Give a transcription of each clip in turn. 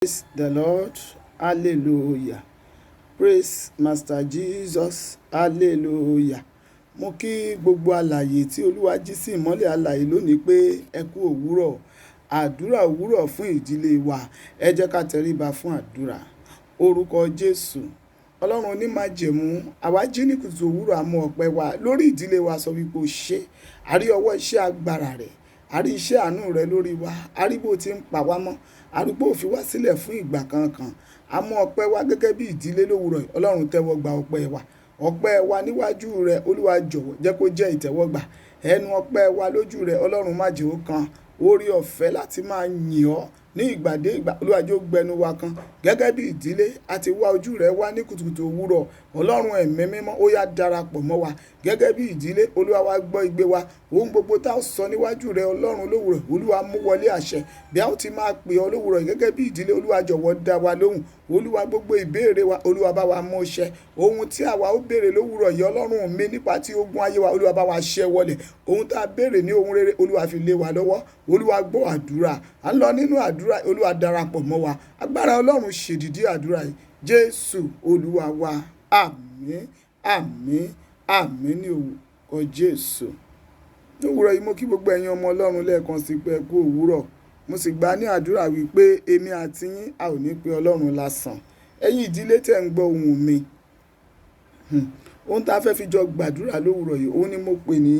Praise the Lord. Hallelujah. Praise Master Jesus. Hallelujah. Mo kí gbogbo alààyè tí Olúwa jí sí ìmọ́lẹ̀ alààyè lónìí pé ẹ kú òwúrọ̀. Àdúrà òwúrọ̀ fún ìdílé wa. Ẹ jẹ́ ká tẹríba fún àdúrà. Orúkọ Jésù. Ọlọ́run onímájẹ̀mú, àwa jí ní kùtù òwúrọ̀ àmú ọpẹ́ wa lórí ìdílé wa sọ wípé o ṣé. A rí ọwọ́ iṣẹ́ agbára rẹ̀. A rí iṣẹ́ àánú rẹ̀ lórí wa. A rí bó ti ń pa wá mọ́. Arúgbó ò fi wá sílẹ̀ fún ìgbà kankan. A mú ọpẹ́ wa gẹ́gẹ́ bí ìdílé lówùrọ̀ yìí. Ọlọ́run tẹ́wọ́ gba ọpẹ́ wa. Ọpẹ́ wa níwájú rẹ̀ Olúwa jọ̀wọ́ jẹ́ kó jẹ́ ìtẹ́wọ́gbà. Ẹnu ọpẹ́ wa lójú rẹ̀ Ọlọ́run má jẹ́ ó kan. Oore ọ̀fẹ́ láti máa yìn ọ́ ní ìgbà dé ìgbà. Olúwa jọ̀ọ́ gbẹnu wa kan gẹ́gẹ́ bí ìdílé àti wá ojú rẹ̀ wá ní kùtùkùtù òwúrọ̀. Ọlọ́run ẹ̀mí mímọ́ ó yá darapọ̀ mọ́ wa gẹ́gẹ́ bí ìdílé. Olúwa wa gbọ́ igbe wa. Ohun gbogbo tá ó sọ níwájú rẹ̀ Ọlọ́run lówùrọ̀. Olúwa mú wọlé àṣẹ. Bí a ó ti máa pè ọ́ lówùrọ̀ gẹ́gẹ́ bí ìdílé. Olúwa jọ̀wọ́ dá wa lóhùn. Olúwa gbogbo ìbéèrè wa Olúwa bá wa mú ṣẹ. Ohun tí àwa ó béèrè lówùrọ̀ yìí Ọlọ́run mi nípa tí ogun ayé wa Olúwa bá wa ṣẹ́ wọlẹ̀. Ohun tá a béèrè ní ohun rere Olúwa fi lé wa lọ́wọ́. Olúwa gbọ́ àdúrà. À ń lọ nínú àdúrà Olúwa darapọ̀ mọ́ wa. Agbára Ọlọ́run ṣèdìdí àdúrà yìí. Jésù Olúwa wa. Àmín, àmín, àmín ní orúkọ Jésù. Lówùrọ̀ yìí mo kí gbogbo ẹ̀yin ọmọ Ọlọ́run lẹ́ẹ̀kan sí pé ẹ kú òwúrọ̀. Mo sì gbà ní àdúrà wípé èmi àti yín a ò ní pe Ọlọ́run lásán. Ẹ̀yin ìdílé tẹ́ ń gbọ́ ohùn mi. Ohun tá a fẹ́ fi jọ gbàdúrà lówùrọ̀ yìí òun ni mo pè ní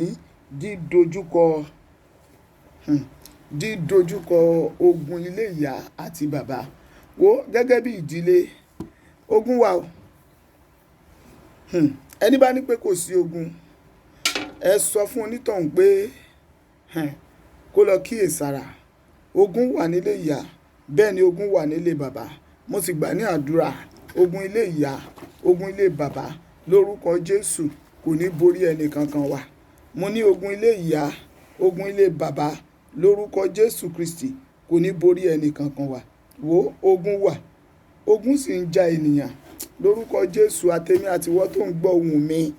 dídojúkọ ogun ilé ìyá àti bàbá. Wo gẹ́gẹ́ bí ìdílé ogun wà o. Ẹni bá ní pé kò sí ogun ẹ sọ fún onítọ̀hún pé kó lọ kíyèsára. Ogun wà nílé ìyá bẹ́ẹ̀ ni ogun wà nílé bàbá. Mo sì gbà ní àdúrà ogun ilé ìyá ogun ilé bàbá lórúkọ Jésù kò ní borí ẹnì kankan wa. Mo ní ogun ilé ìyá ogun ilé bàbá lórúkọ Jésù Kristi kò ní borí ẹnì kankan wa. Wo ogun wà ogun sì ń ja ènìyàn lórúkọ Jésù àtèmi àtiwọ́ tó ń gbọ́ ohùn mi.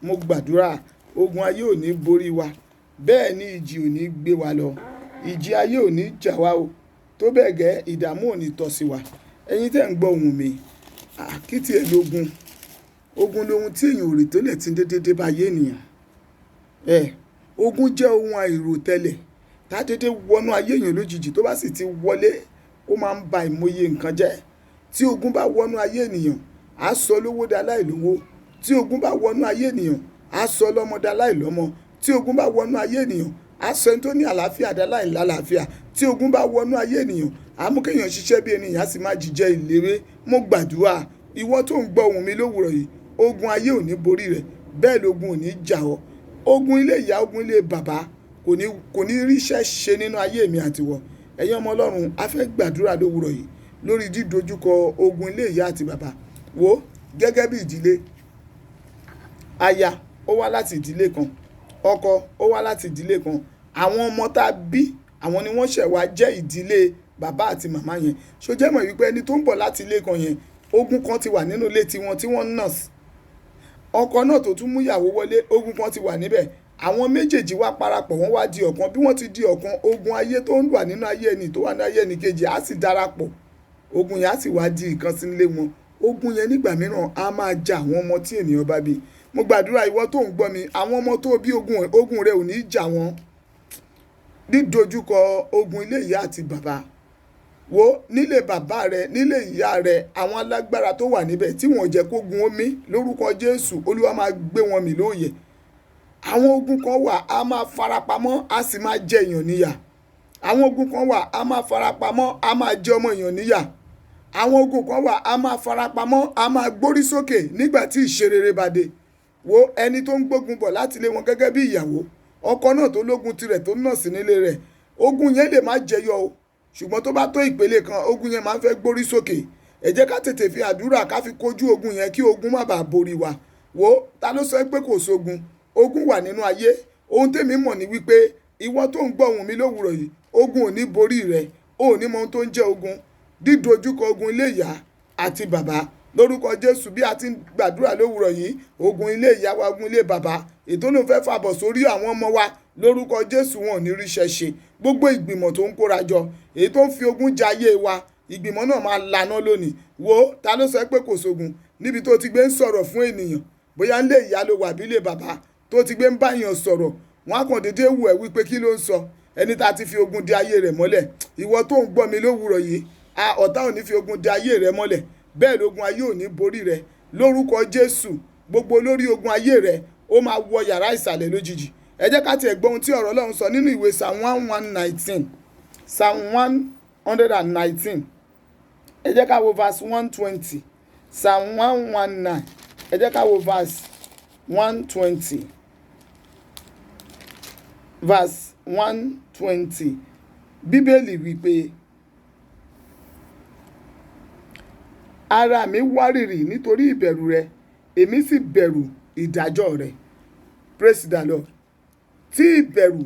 Mo gbàdúrà ogun ayé ò ní borí wa bẹ́ẹ̀ ni ìjì ò ní gbé wa lọ. Ìjì ayé ò ní jà wá o tó bẹ́ẹ̀ gẹ́ ìdààmú ò ní tọ́ sí wa. Ẹ̀yin tẹ́ ń gbọ́ ohùn mi kí tiẹ̀ lógun. Ogun lohun tí èèyàn ò rí tó lè ti dédé bá yé ènìyàn. Ogun jẹ́ ohun àìròtẹ́lẹ̀ tá dédé wọnú ayé èèyàn lójijì tó bá sì ti wọlé ó máa ń ba ìmọye nǹkan jẹ́. Tí ogun bá wọnú ayé ènìyàn á sọ lówó dá láìlówó. Tí ogun bá wọnú ayé ènìyàn á sọ lọ́mọ dá láìlọ́mọ. Tí ogun bá wọnú ayé ènìyàn á sọ ẹni tó ní àlàáfíà dá láìlálàáfíà. Tí ogun bá wọnú ayé ènìyàn á mú kéèyàn ṣiṣẹ́ bí ènìyàn á sì máa jíjẹ ìlérí. Mo gbàdúrà ìwọ tó ń gbọ́ ohùn mi lówùrọ̀ yìí ogun ayé ò ní borí rẹ̀ bẹ́ẹ̀ lógun ò ní jà ọ́. Ogun ilé ìyá ogun ilé bàbá kò ní ríṣẹ́ ṣe nínú ayé mi àtiwọ́. Ẹ̀yin ọmọ Ọlọ́run a fẹ́ gbàdúrà lówùrọ̀ yìí lórí dídojúkọ ogun ilé ìyá àti bàbá. Wo gẹ́gẹ́ bí ìdílé aya ó wá láti ìdílé kan ọkọ ó wá láti ìdílé kan àwọn ọmọ tá a bí àwọn ni wọ́n ṣẹ̀ wá jẹ́ ìdílé bàbá àti màmá yẹn. Ṣó jẹ́ mọ̀ wípé ẹni tó ń bọ̀ láti ilé kan yẹn ogun kan ti wà nínú ilé tiwọn tí wọ́n ń nọ̀sì. Ọkọ náà tó tún mú ìyàwó wọlé ogun kan ti wà níbẹ̀. Àwọn méjèèjì wá parapọ̀ wọ́n wá di ọ̀kan. Bí wọ́n ti di ọ̀kan ogun ayé tó ń wà nínú ayé ẹni tó wà ní ayé ẹni kejì á sì darapọ̀. Ogun yẹn á sì wá di ìkan sí ilé wọn. Ogun yẹn nígbà mìíràn á máa ja àwọn ọmọ tí ènìyàn bá bí. Mo gbàdúrà ìwọ tó ń gbọ́ mi àwọn ọmọ tó bí ogun rẹ ò ní jà wọ́n. Dídojúkọ ogun ilé ìyá àti bàbá. Wo nílé bàbá rẹ nílé ìyá rẹ àwọn alágbára tó wà níbẹ̀ tí wọ́n jẹ́ kó gun omi lórúkọ Jésù Olúwa máa gbé wọn mì lóòyẹ̀. Àwọn ogun kan wà á máa farapamọ́ á sì máa jẹ èèyàn níyà. Àwọn ogun kan wà á máa farapamọ́ á máa jẹ ọmọ èèyàn níyà. Àwọn ogun kan wà á máa farapamọ́ á máa gbórí sókè nígbà tí ìṣerere bá dé. Wo ẹni tó ń gbógun bọ̀ láti ilé wọn gẹ́gẹ́ bí ìyàwó ọkọ náà tó lógun tirẹ̀ tó nà sí nílé rẹ̀ ogun yẹn lè má jẹyọ o ṣùgbọ́n tó bá tó ìpele kan ogun yẹn máa ń fẹ́ gbórí sókè. Ẹ jẹ́ ká tètè fi àdúrà ká fi kojú ogun yẹn kí ogun má bàa borí wa. Wo ta ló sọ pé kò sógun ogun wà nínú ayé. Ohun tèmi mọ̀ ni wípé ìwọ tó ń gbọ́ ohùn mi lówùrọ̀ yìí ogun ò ní borí rẹ̀ o ò ní mọ ohun tó ń jẹ́ ogun. Dídojúkọ ogun ilé ìyá àti bàbá lórúkọ Jésù bí a ti ń gbàdúrà lówùrọ̀ yìí ogun ilé ìyá wa ogun ilé bàbá ètò ló fẹ́ fàbọ̀ sórí àwọn ọmọ wa lórúkọ Jésù wọn ò ní ríṣẹ́ ṣe. Gbogbo ìgbìmọ̀ tó ń kóra jọ èyí tó ń fi ogun ja ayé wa ìgbìmọ̀ náà máa laná lónìí. Wo ta ló sọ pé kò sógun níbi tó ti gbé ń sọ̀rọ̀ fún ènìyàn, bóyá ń lé ìyá ló wà bí lé bàbá tó ti gbé ń bá èèyàn sọ̀rọ̀, wọn á kàn déédéé wù ẹ́ wípé kí ló ń sọ, ẹni tá ti fi ogun di ayé rẹ̀ mọ́lẹ̀. Ìwọ tó ń gbọ́ mi lówùúrọ̀ yìí, ọ̀tá ò ní fi ogun di ayé rẹ̀ mọ́lẹ̀, bẹ́ẹ̀ lógun ayé ò ní borí rẹ̀ lórúkọ Jésù. Gbogbo lórí ogun ayé rẹ̀ ó máa wọ yàrá ìsàlẹ̀ lójijì. Ẹ jẹ́ ká tiẹ̀ gbọ́ ohun tí ọ̀rọ̀ Ọlọ́run sọ nínú ìwé Psalm 119. Psalm 119. Ẹ jẹ́ ká wo verse 120. Psalm 119. Ẹ jẹ́ ká wo verse 120. Verse 120. Bíbélì wípé ara mi wárìrì nítorí ìbẹ̀rù rẹ, èmi sì bẹ̀rù ìdájọ́ rẹ. Praise the Lord. Tí ìbẹ̀rù,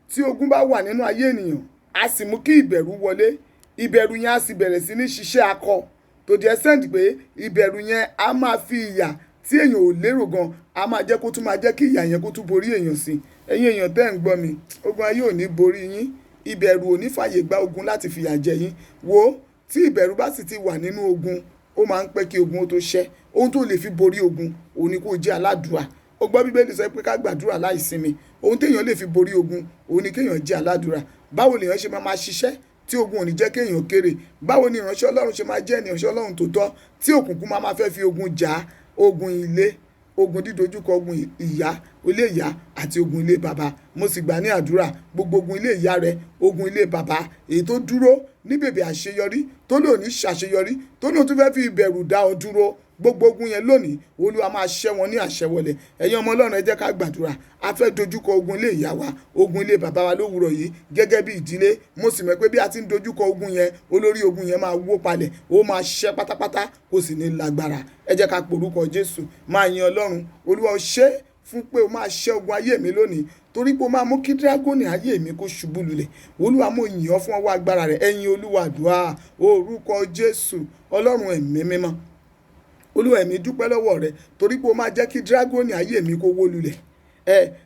tí ogun bá wà nínú ayé ènìyàn, a sì mú kí ìbẹ̀rù wọlé. Ìbẹ̀rù yẹn á sì bẹ̀rẹ̀ sí ní ṣiṣẹ́ akọ. To the extent pé ìbẹ̀rù yẹn á máa fi ìyà tí èèyàn ò lérò gan, á máa jẹ́ kó tún máa jẹ́ kí ìyà yẹn kó tún borí èèyàn sí. Ẹ̀yin èèyàn tẹ́ ń gbọ́ mi, ogun ayé ò ní borí yín. Ìbẹ̀rù ò ní fàyè gba ogun láti fìyà jẹ yín. Wo tí ìbẹ̀rù bá sì ti wà nínú ogun, ó máa ń pẹ́ kí ogun ó tó ṣẹ́. Ohun tó lè fi borí ogun òun ni kó jẹ́ aládùúrà. Ó gbọ́ Bíbélì sọ pé ká gbàdúrà láì sinmi. Ohun téèyàn lè fi borí ogun òun ni kéèyàn jẹ́ aládùúrà. Báwo lèèyàn ṣe máa ṣiṣẹ́ tí ogun ò ní jẹ́ kéèyàn kéré? Báwo ni ìránṣẹ́ Ọlọ́run ṣe máa jẹ́ ìránṣẹ́ Ọlọ́run tó tọ́ tí òkùnkùn máa fẹ́ fi ogun jà? Ogun ilé, ogun dídojúkọ, ogun ìyá, ilé ìyá àti ogun ilé bàbá. Mo sì gbà ní àdúrà gbogbo ogun ilé ìyá rẹ, ogun ilé bàbá, èyí tó dúró ní bèbè àṣeyọrí, tó lò ní ṣàṣeyọrí, tó lò tún fẹ́ fi ìbẹ̀rù dá ọ dúró, gbogbo ogun yẹn lónìí Olúwa máa ṣẹ́ wọn ní àṣẹwọlẹ̀. Ẹ̀yin ọmọ Ọlọ́run ẹ jẹ́ ká gbàdúrà. A fẹ́ dojúkọ ogun ilé ìyá wa, ogun ilé bàbá wa lówùúrọ̀ yìí gẹ́gẹ́ bí ìdílé. Mo sì mọ̀ pé bí a ti ń dojúkọ ogun yẹn, olórí ogun yẹn máa wó palẹ̀, ó máa ṣẹ́ pátápátá, kò sì ní lágbára. Ẹ jẹ́ ká porúkọ Jésù, máa yin Ọlọ́run. Olúwa ó ṣé fún pé o máa ṣẹ́ ogun ayé mi lónìí, torí pé o máa mú kí dírágónì ayé mi kó ṣubú lulẹ̀. Olúwa mo yìn ọ́ fún ọwọ́ agbára rẹ̀. Ẹ̀yin Olúwa àdúrà orúkọ Jésù. Ọlọ́run ẹ̀mí mímọ́, Olúwa ẹ̀mí dúpẹ́ lọ́wọ́ rẹ torí pé o máa jẹ́ kí dírágónì ayé mi kó wó lulẹ̀.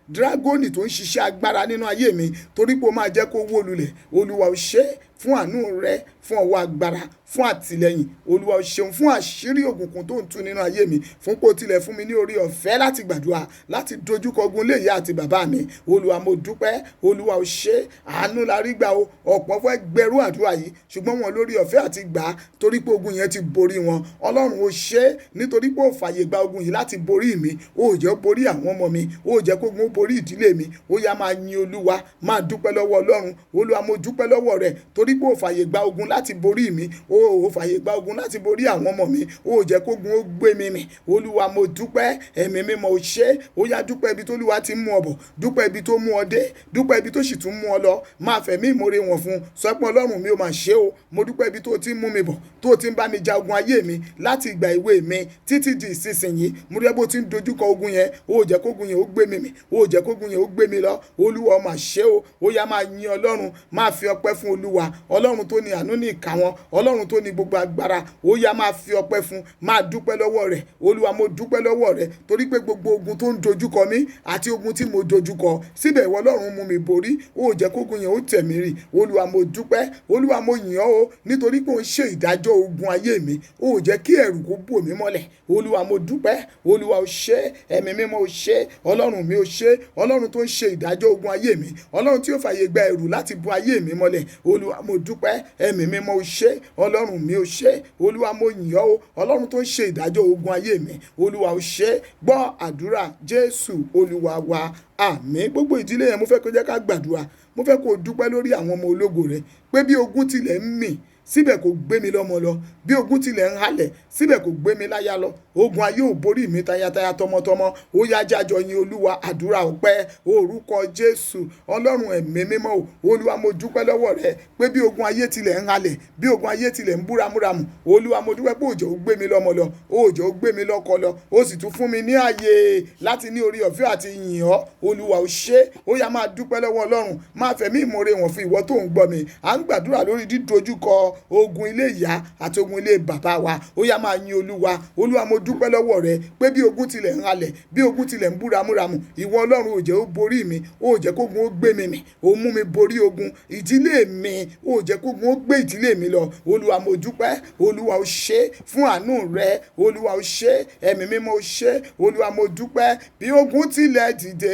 Dírágónì tó ń ṣiṣẹ́ agbára nínú ayé mi, torí pé o máa jẹ́ kó wó lulẹ̀. Olúwa ó ṣé fún àánú rẹ, fún ọwọ́ agbára, fún àtìlẹ́yìn. Olúwa ó ṣeun fún àṣírí òkùnkùn tó ń tú nínú ayé mi, fún pé o tilẹ̀ fún mi ní orí ọ̀fẹ́ láti gbàdúrà, láti dojúkọ ogun ilé ìyá àti bàbá mi. Olúwa mo dúpẹ́. Olúwa ó ṣé. Àánú la rí gbà o. Ọ̀pọ̀ fẹ́ gbẹrú àdúrà yìí ṣùgbọ́n wọn lórí ọ̀fẹ́ àti gbà á torí pé ogun yẹn ti borí wọn. Ọlọ́run ó ṣé nítorí pé ó fàyè gba ogun yìí láti borí mi. Ó jẹ́ ó borí àwọn ọmọ mi, ó jẹ́ kó ogun ó borí ìdílé mi. Ó yá máa yin Olúwa, máa dúpẹ́ lọ́wọ́ Ọlọ́run. Olúwa mo dúpẹ́ lọ́wọ́ rẹ torí pé ó fàyè gba ogun láti borí mi, ó fàyè gba ogun láti borí àwọn ọmọ mi, ó jẹ́ kó ogun ó gbé mi mì. Olúwa mo dúpẹ́. Ẹ̀mí mímọ́ ó ṣé. Ó yá dúpẹ́ ibi tó Olúwa ti mú ọ bọ̀, dúpẹ́ ibi tó mú ọ dé, dúpẹ́ ibi tó sì tún mú ọ lọ. Máa fẹ̀mí ìmoore wọn fún. Sọ pé Ọlọ́run mi ó máa ṣe o. Mo dúpẹ́ ibi tó ti mú mi bọ̀, tó ti ń bá mi ja ogun ayé mi láti ìgbà ìwé mi títí di ìsinsìnyí. Mo rí bó ti ń dojúkọ ogun yẹn, ó jẹ́ kó ogun yẹn ó gbé mi mì, ó jẹ́ kó ogun yẹn ó gbé mi lọ. Olúwa ó máa ṣe o. Ó yá máa yin Ọlọ́run, máa fi ọpẹ́ fún Olúwa. Ọlọ́run tó ní àánú ní ìkáwọ́, Ọlọ́run tó ní gbogbo agbára. Ó yá máa fi ọpẹ́ fún, máa dúpẹ́ lọ́wọ́ rẹ̀. Olúwa mo dúpẹ́ lọ́wọ́ rẹ̀ torí pé gbogbo ogun tó ń dojúkọ mi àti ogun tí mo dojúkọ, síbẹ̀ ìwọ Ọlọ́run mú mi borí. Ó jẹ́ kó ogun yẹn ó tẹ̀ mí rì. Olúwa mo dúpẹ́. Olúwa mo yìn ọ́ o nítorí pé ó ń ṣe ìdájọ́ ogun ayé mi. Ó jẹ́ kí ẹ̀rù kó bò mí mọ́lẹ̀. Olúwa mo dúpẹ́. Olúwa ó ṣé. Ẹ̀mí mímọ́ ó ṣé. Ọlọ́run mi ó ṣé. Ọlọ́run tó ń ṣe ìdájọ́ ogun ayé mi. Ọlọ́run tí ó fàyè gba ẹ̀rù láti bo ayé mi mọ́lẹ̀. Olúwa mo dúpẹ́. Ẹ̀mí mímọ́ ó ṣé. Ọlọ́run mi ó ṣé. Olúwa mo yìn ọ́ o. Ọlọ́run tó ń ṣe ìdájọ́ ogun ayé mi. Olúwa ó ṣé. Gbọ́ àdúrà Jésù Olúwa wa. Àmín. Gbogbo ìdílé yẹn mo fẹ́ kó jẹ́ ká gbàdúrà. Mo fẹ́ kó dúpẹ́ lórí àwọn ọmọ ológo rẹ pé bí ogun tilẹ̀ ń mì, síbẹ̀ kò gbé mi lọ́mọ lọ. Bí ogun tilẹ̀ ń halẹ̀, síbẹ̀ kò gbé mi láyà lọ. Ogun ayé ò borí mi tayátayá tọmọtọmọ. Ó yá jájọ yin Olúwa. Àdúrà ọpẹ́ orúkọ Jésù. Ọlọ́run ẹ̀mí mímọ́ o. Olúwa mo dúpẹ́ lọ́wọ́ rẹ pé bí ogun ayé tilẹ̀ ń halẹ̀, bí ogun ayé tilẹ̀ ń búramúramù, Olúwa mo dúpẹ́ pé ó jẹ́ ó gbé mi lọ́mọ lọ, ó jẹ́ ó gbé mi lọ́kọ lọ, ó sì tún fún mi ní ààyè láti ní orí ọ̀fẹ́ àti yìn ọ́. Olúwa ó ṣé. Ó yá máa dúpẹ́ lọ́wọ́ Ọlọ́run. Máa fẹ̀mí ìmoore wọn fún ìwọ tó ń gbọ́ mi. À ń gbàdúrà lórí dídojúkọ ogun ilé ìyá àti ogun ilé bàbá wa. Ó yá máa yin Olúwa. Olúwa mo dúpẹ́ lọ́wọ́ rẹ pé bí ogun tilẹ̀ ń halẹ̀, bí ogun tilẹ̀ ń bú ramúramù, ìwọ Ọlọ́run ò jẹ́ ó borí mi, ó jẹ́ kógun ó gbé mi mì, ó mú mi borí ogun ìdílé mi, ó jẹ́ kógun ó gbé ìdílé mi lọ. Olúwa mo dúpẹ́, Olúwa ó ṣe fún àánú rẹ, Olúwa ó ṣe, ẹ̀mí mímọ́ ó ṣe. Olúwa mo dúpẹ́ bí ogun tilẹ̀ dìde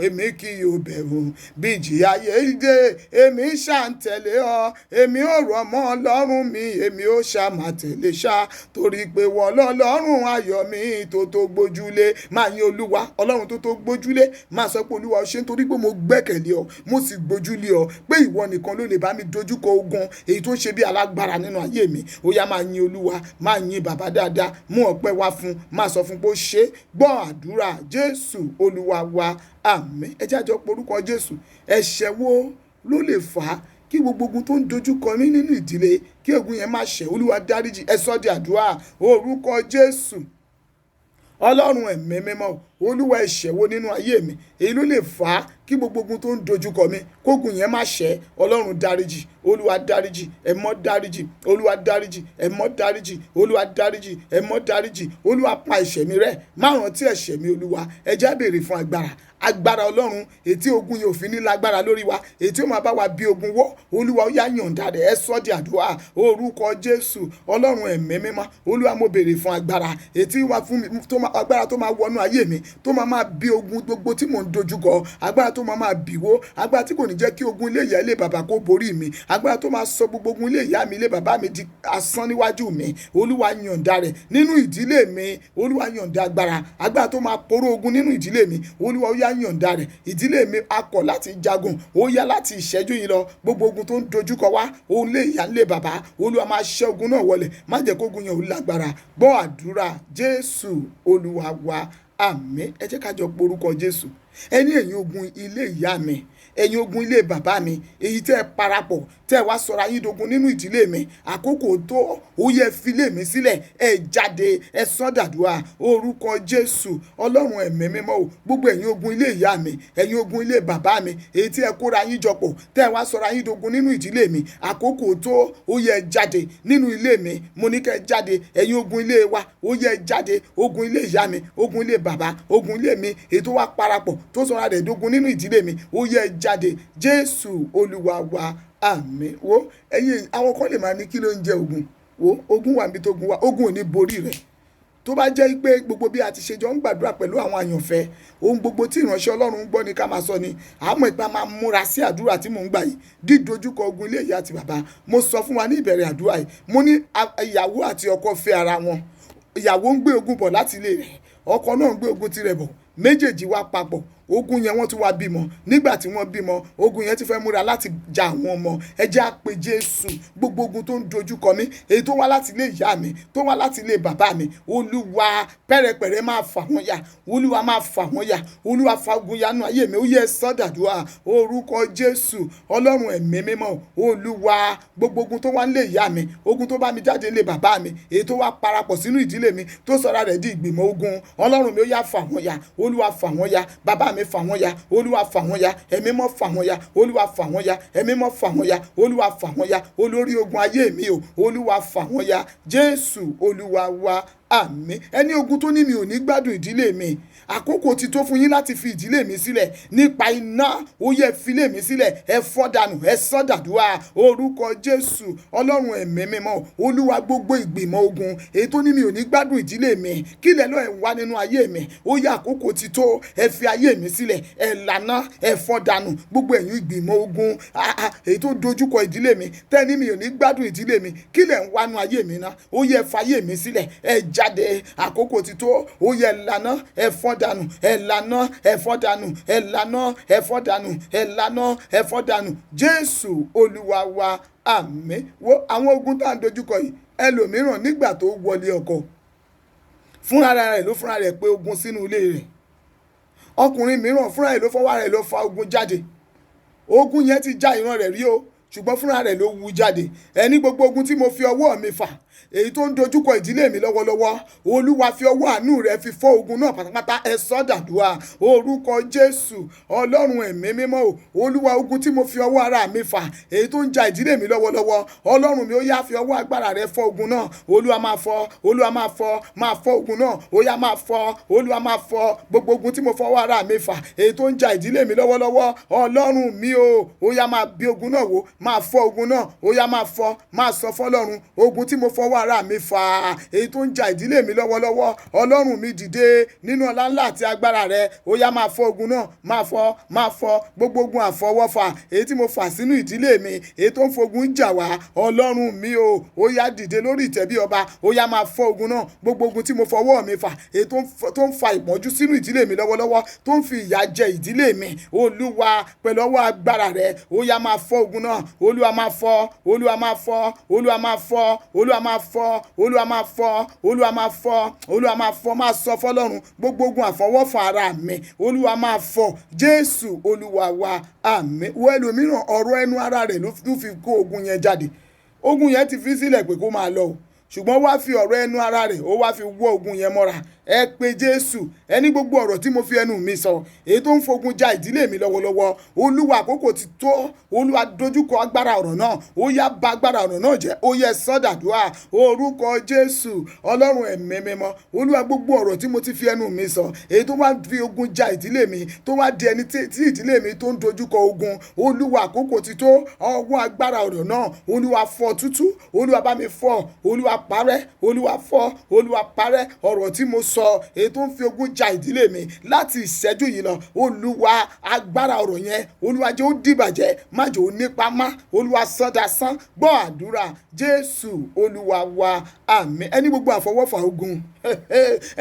èmi kì yóò bẹ̀rù, bí ìjì ayé dé èmi ṣà ń tẹ̀lé ọ, èmi ò rọ̀ mọ́ Ọlọ́run mi, èmi ò ṣà máa tẹ̀lé ṣá, torí pé wọ́n lọ́lọ́run ayọ̀ mi tó tó gbójúlé. Máa yin Olúwa, Ọlọ́run tó tó gbójúlé. Máa sọ pé Olúwa ó ṣe nítorí pé mo gbẹ́kẹ̀lé ọ, mo sì gbójúlé ọ, pé ìwọ nìkan ló lè bá mi dojúkọ ogun èyí tó ń ṣe bí alágbára nínú ayé mi. Ó yá máa yin Olúwa, máa yin bàbá dáadáa, mú ọpẹ́ wá fún, máa sọ fún pé ó ṣe. Gbọ́ àdúrà Jésù Olúwa wa, àmín. Ẹ jẹ́ a jọ porúkọ Jésù. Ẹ̀ṣẹ̀ wo ló lè fà á kí gbogbo ogun tó ń dojúkọ mí nínú ìdílé kí ogun yẹn má ṣẹ? Olúwa dáríjì. Ẹ sọ di àdúrà orúkọ Jésù. Ọlọ́run ẹ̀mí mímọ́, Olúwa ẹ̀ṣẹ̀ wo nínú ayé mi èyí ló lè fà á kí gbogbo ogun tó ń dojúkọ mi kógun yẹn má ṣẹ? Ọlọ́run dáríjì, Olúwa dáríjì, ẹ̀mọ́ dáríjì, Olúwa dáríjì, ẹ̀mọ́ dáríjì, Olúwa dáríjì, ẹ̀mọ́ dáríjì. Olúwa pa ẹ̀ṣẹ̀ mi rẹ́, má rántí ẹ̀ṣẹ̀ mi Olúwa. Ẹ jẹ́ á béèrè fún agbára Ọlọ́run ètí ogun yóò fi ní lágbára lórí wa, ètí ó máa bá wa bí ogun wọ́. Olúwa ó yá yọ̀ǹda rẹ̀. Ẹ sọ di àdúrà orúkọ Jésù. Ọlọ́run ẹ̀mí mímọ́, Olúwa mo béèrè fún agbára ètí wá fún mi, agbára tó máa wọnú ayé mi, tó máa bí ogun gbogbo tí mò ń dojúkọ, agbára tó máa bìwó, agbára tí kò ní jẹ́ kí ogun ilé ìyá ilé bàbá kó borí mi, agbára tó máa sọ gbogbo ogun ilé ìyá mi ilé bàbá mi di asán níwájú mi. Olúwa yọ̀ǹda rẹ̀ nínú ìdílé mi. Olúwa yọ̀ǹda agbára tó máa poró ogun nínú ìdílé mi. Olúwa ó yá yọ̀ǹda rẹ̀. Ìdílé mi akọ̀ láti jagun, ó yá láti ìṣẹ́jú yìí lọ. Gbogbo ogun tó ń dojúkọ wá, ó lé ìyá ilé bàbá, Olúwa máa ṣẹ́ ogun náà wọlẹ̀, má jẹ́ kógun yẹn ò lágbára. Gbọ́ àdúrà Jésù Olúwa wa, àmín. Ẹ jẹ́ ká jọ porúkọ Jésù. Ẹni ẹ̀yin ogun ilé ìyá mi, ẹ̀yin ogun ilé bàbá mi, èyí tẹ́ ẹ parapọ̀ tẹ́ ẹ wá sọra yín dogun nínú ìdílé mi, àkókò tó, ó yẹ filé mi sílẹ̀, ẹ jáde, ẹ sọ dàdúrà orúkọ Jésù. Ọlọ́run ẹ̀mí mímọ́ o, gbogbo ẹ̀yin ogun ilé ìyá mi, ẹ̀yin ogun ilé bàbá mi, èyí tí ẹ kóra yín jọpọ̀ tẹ́ ẹ wá sọra yín dogun nínú ìdílé mi, àkókò tó, ó yẹ jáde nínú ilé mi. Mo ní kẹ́ jáde. Ẹ̀yin ogun ilé wa, ó yẹ jáde. Ogun ilé ìyá mi, ogun ilé bàbá, ogun ilé mi èyí tó wá parapọ̀ tó sọra rẹ̀ dogun nínú ìdílé mi, ó yẹ jáde. Jésù Olúwa wa, àmín. Wo ẹ̀yin àwọn kan lè máa ní kí ló ń jẹ ogun? Wo ogun wà níbi tó ogun wà, ogun ò ní borí rẹ̀. Tó bá jẹ́ pé gbogbo bí a ti ṣe jọ ń gbàdúrà pẹ̀lú àwọn àyànfẹ́, ohun gbogbo tí ìránṣẹ́ Ọlọ́run ń gbọ́ ni ká máa sọ ni. Àmọ́ ìgbà máa múra sí àdúrà tí mò ń gbà yìí, dídojúkọ ogun ilé ìyá àti bàbá. Mo sọ fún wa ní ìbẹ̀rẹ̀ àdúrà yìí, mo ní ìyàwó àti ọkọ fẹ́ ara wọn. Ìyàwó ń gbé ogun bọ̀ láti ilé rẹ̀, ọkọ náà ń gbé ogun tirẹ̀ bọ̀, méjèèjì wá papọ̀. Ogun yẹn wọ́n tún wá bímọ. Nígbà tí wọ́n bímọ, ogun yẹn ti fẹ́ múra láti ja àwọn ọmọ. Ẹ jẹ́ á pe Jésù. Gbogbo ogun tó ń dojúkọ mi, èyí tó wá láti ilé ìyá mi, tó wá láti ilé bàbá mi, Olúwa pẹ́rẹpẹ̀rẹ máa fà wọ́n ya. Olúwa máa fà wọ́n ya. Olúwa fa ogun yanu ayé mi. Ó yẹ sọ dàdúrà orúkọ Jésù. Ọlọ́run ẹ̀mí mímọ́, Olúwa gbogbo ogun tó wá nílé ìyá mi, ogun tó bá mi jáde nílé bàbá mi, èyí tó wá parapọ̀ sínú ìdílé mi, tó sọra rẹ̀ di ìgbìmọ̀ ogun. Ọlọ́run mi ó yá fà wọ́n ya. Olúwa fà wọ́n ya. Bàbá mi fà wọ́n ya. Olúwa fà wọ́n ya. Ẹ̀mí mọ́ fà wọ́n ya. Olúwa fà wọ́n ya. Ẹ̀mí mọ́ fà wọ́n ya. Olúwa fà wọ́n ya. Olórí ogun ayé mi o, Olúwa fà wọ́n ya. Jésù Olúwa wa, àmín. Ẹni ogun tó ní mi ò ní gbádùn ìdílé mi, àkókò ti tó fún yín láti fi ìdílé mi sílẹ̀ nípa iná. Ó yẹ filé mi sílẹ̀, ẹ fọ́ dànù, ẹ sọ dàdúrà orúkọ Jésù. Ọlọ́run ẹ̀mí mímọ́, Olúwa gbogbo ìgbìmọ̀ ogun èyí tó ní mi ò ní gbádùn ìdílé mi, kí ilẹ̀ lọ́ọ̀ ẹ̀ wá nínú ayé mi, ó yẹ àkókò ti tó, ẹ fi ayé mi sílẹ̀, ẹ lànà, ẹ fọ́ dànù gbogbo ẹ̀yin ìgbìmọ̀ ogun èyí tó dojúkọ ìdílé mi, tẹ́ ní mi ò ní gbádùn ìdílé mi, kí ilẹ̀ ń wá nínú ayé mi ná, ó yẹ fayé mi sílẹ̀, ẹ jáde. Àkókò ti tó, ó yẹ lànà, ẹ fọ́ dànù, ẹ lànà, ẹ fọ́ dànù, ẹ lànà, ẹ fọ́ dànù, ẹ lànà, ẹ fọ́ dànù. Jésù Olúwa wa, àmín. Wo àwọn ogun tá à ń dojúkọ yìí, ẹlòmíràn nígbà tó wọlé ọkọ, fúnra rẹ̀ ló fúnra rẹ̀ pé ogun sínú ilé rẹ̀. Ọkùnrin mìíràn fúnra rẹ̀ ló fọwọ́ rẹ̀ ló fa ogun jáde. Ogun yẹn ti já ìran rẹ̀ rí o. ṣùgbọ́n fúnra rẹ̀ ló wu jáde. Ẹni gbogbo ogun tí mo fi ọwọ́ mi fà, èyí tó ń dojúkọ ìdílé mi lọ́wọ́lọ́wọ́, Olúwa fi ọwọ́ àánú rẹ̀ fi fọ́ ogun náà pátápátá. Ẹ sọ́ dàdúrà orúkọ Jésù. Ọlọ́run ẹ̀mí mímọ́ o, Olúwa ogun tí mo fi ọwọ́ ara mi fà, èyí tó ń ja ìdílé mi lọ́wọ́lọ́wọ́, Ọlọ́run mi ó yá fi ọwọ́ agbára rẹ̀ fọ́ ogun náà. Olúwa máa fọ́, Olúwa máa fọ́, máa fọ́ ogun náà. Ó yá máa fọ́, Olúwa máa fọ́ gbogbo ogun tí mo fọwọ́ ara mi fà, èyí tó ń ja ìdílé mi lọ́wọ́lọ́wọ́. Ọlọ́run mi o, ó yá máa bí ogun náà wò, máa fọ́ ogun náà. Ó yá máa fọ́, máa sọ fọ́lọ́run ogun tí mo fọwọ́ ara mi fà, èyí tó ń ja ìdílé mi lọ́wọ́lọ́wọ́. Ọlọ́run mi dìde nínú ọlá ńlá àti agbára rẹ̀. Ó yá máa fọ́ ogun náà, máa fọ́, máa fọ́ gbogbo ogun àfọwọ́fà, èyí tí mo fà sínú ìdílé mi, èyí tó ń fogun jà wá. Ọlọ́run mi o, ó yá dìde lórí ìtẹ́ bí ọba. Ó yá máa fọ́ ogun náà, gbogbo ogun tí mo fọwọ́ mi fà, èyí tó ń fa ìpọ́njú sínú ìdílé mi lọ́wọ́lọ́wọ́, tó ń fi ìyà jẹ ìdílé mi. Olúwa pẹ̀lú ọwọ́ agbára rẹ̀, ó yá máa fọ́ ogun náà. Olúwa máa fọ́, Olúwa máa fọ́, Olúwa máa fọ́, Olúwa máa fọ́, Olúwa máa fọ́, Olúwa máa fọ́, Olúwa máa fọ́. Máa sọ fọ́lọ́run gbogbo ogun àfọwọ́fà ara mi, Olúwa máa fọ́. Jésù Olúwa wa, àmín. Wo ẹlòmíràn ọ̀rọ̀ ẹnu ara rẹ̀ ló fi kó ogun yẹn jáde. Ogun yẹn ti fi sílẹ̀ pé kó máa lọ o, ṣùgbọ́n wá fi ọ̀rọ̀ ẹnu ara rẹ̀ ó wá fi wọ́ ogun yẹn mọ́ra. Ẹ pe Jésù. Ẹni gbogbo ọ̀rọ̀ tí mo fi ẹnu mi sọ, èyí tó ń fogun ja ìdílé mi lọ́wọ́lọ́wọ́, Olúwa àkókò ti tó. Olúwa dojúkọ agbára ọ̀rọ̀ náà. Ó yá bà agbára ọ̀rọ̀ náà jẹ́. Ó yẹ sọ́dàdúrà orúkọ Jésù. Ọlọ́run ẹ̀mí mímọ́, Olúwa gbogbo ọ̀rọ̀ tí mo ti fi ẹnu mi sọ, èyí tó wá fi ogun ja ìdílé mi, tó wá di ẹni tí ìdílé mi tó ń dojúkọ ogun, Olúwa àkókò ti tó. Ọwọ́ agbára ọ̀rọ̀ náà, Olúwa fọ́ tútú. Olúwa bá mi fọ́, Olúwa parẹ́, Olúwa fọ́, Olúwa parẹ́ ọ̀rọ̀ tí mo sọ, èyí tó ń fi ogun ja ìdílé mi láti ìṣẹ́jú yìí lọ. Olúwa agbára ọ̀rọ̀ yẹn, Olúwa jẹ́ ó dìbàjẹ́, má jẹ́ ó nípa má. Olúwa sọ́dasán. Gbọ́ àdúrà Jésù Olúwa wa, àmín. Ẹni gbogbo àfọwọ́fà ogun,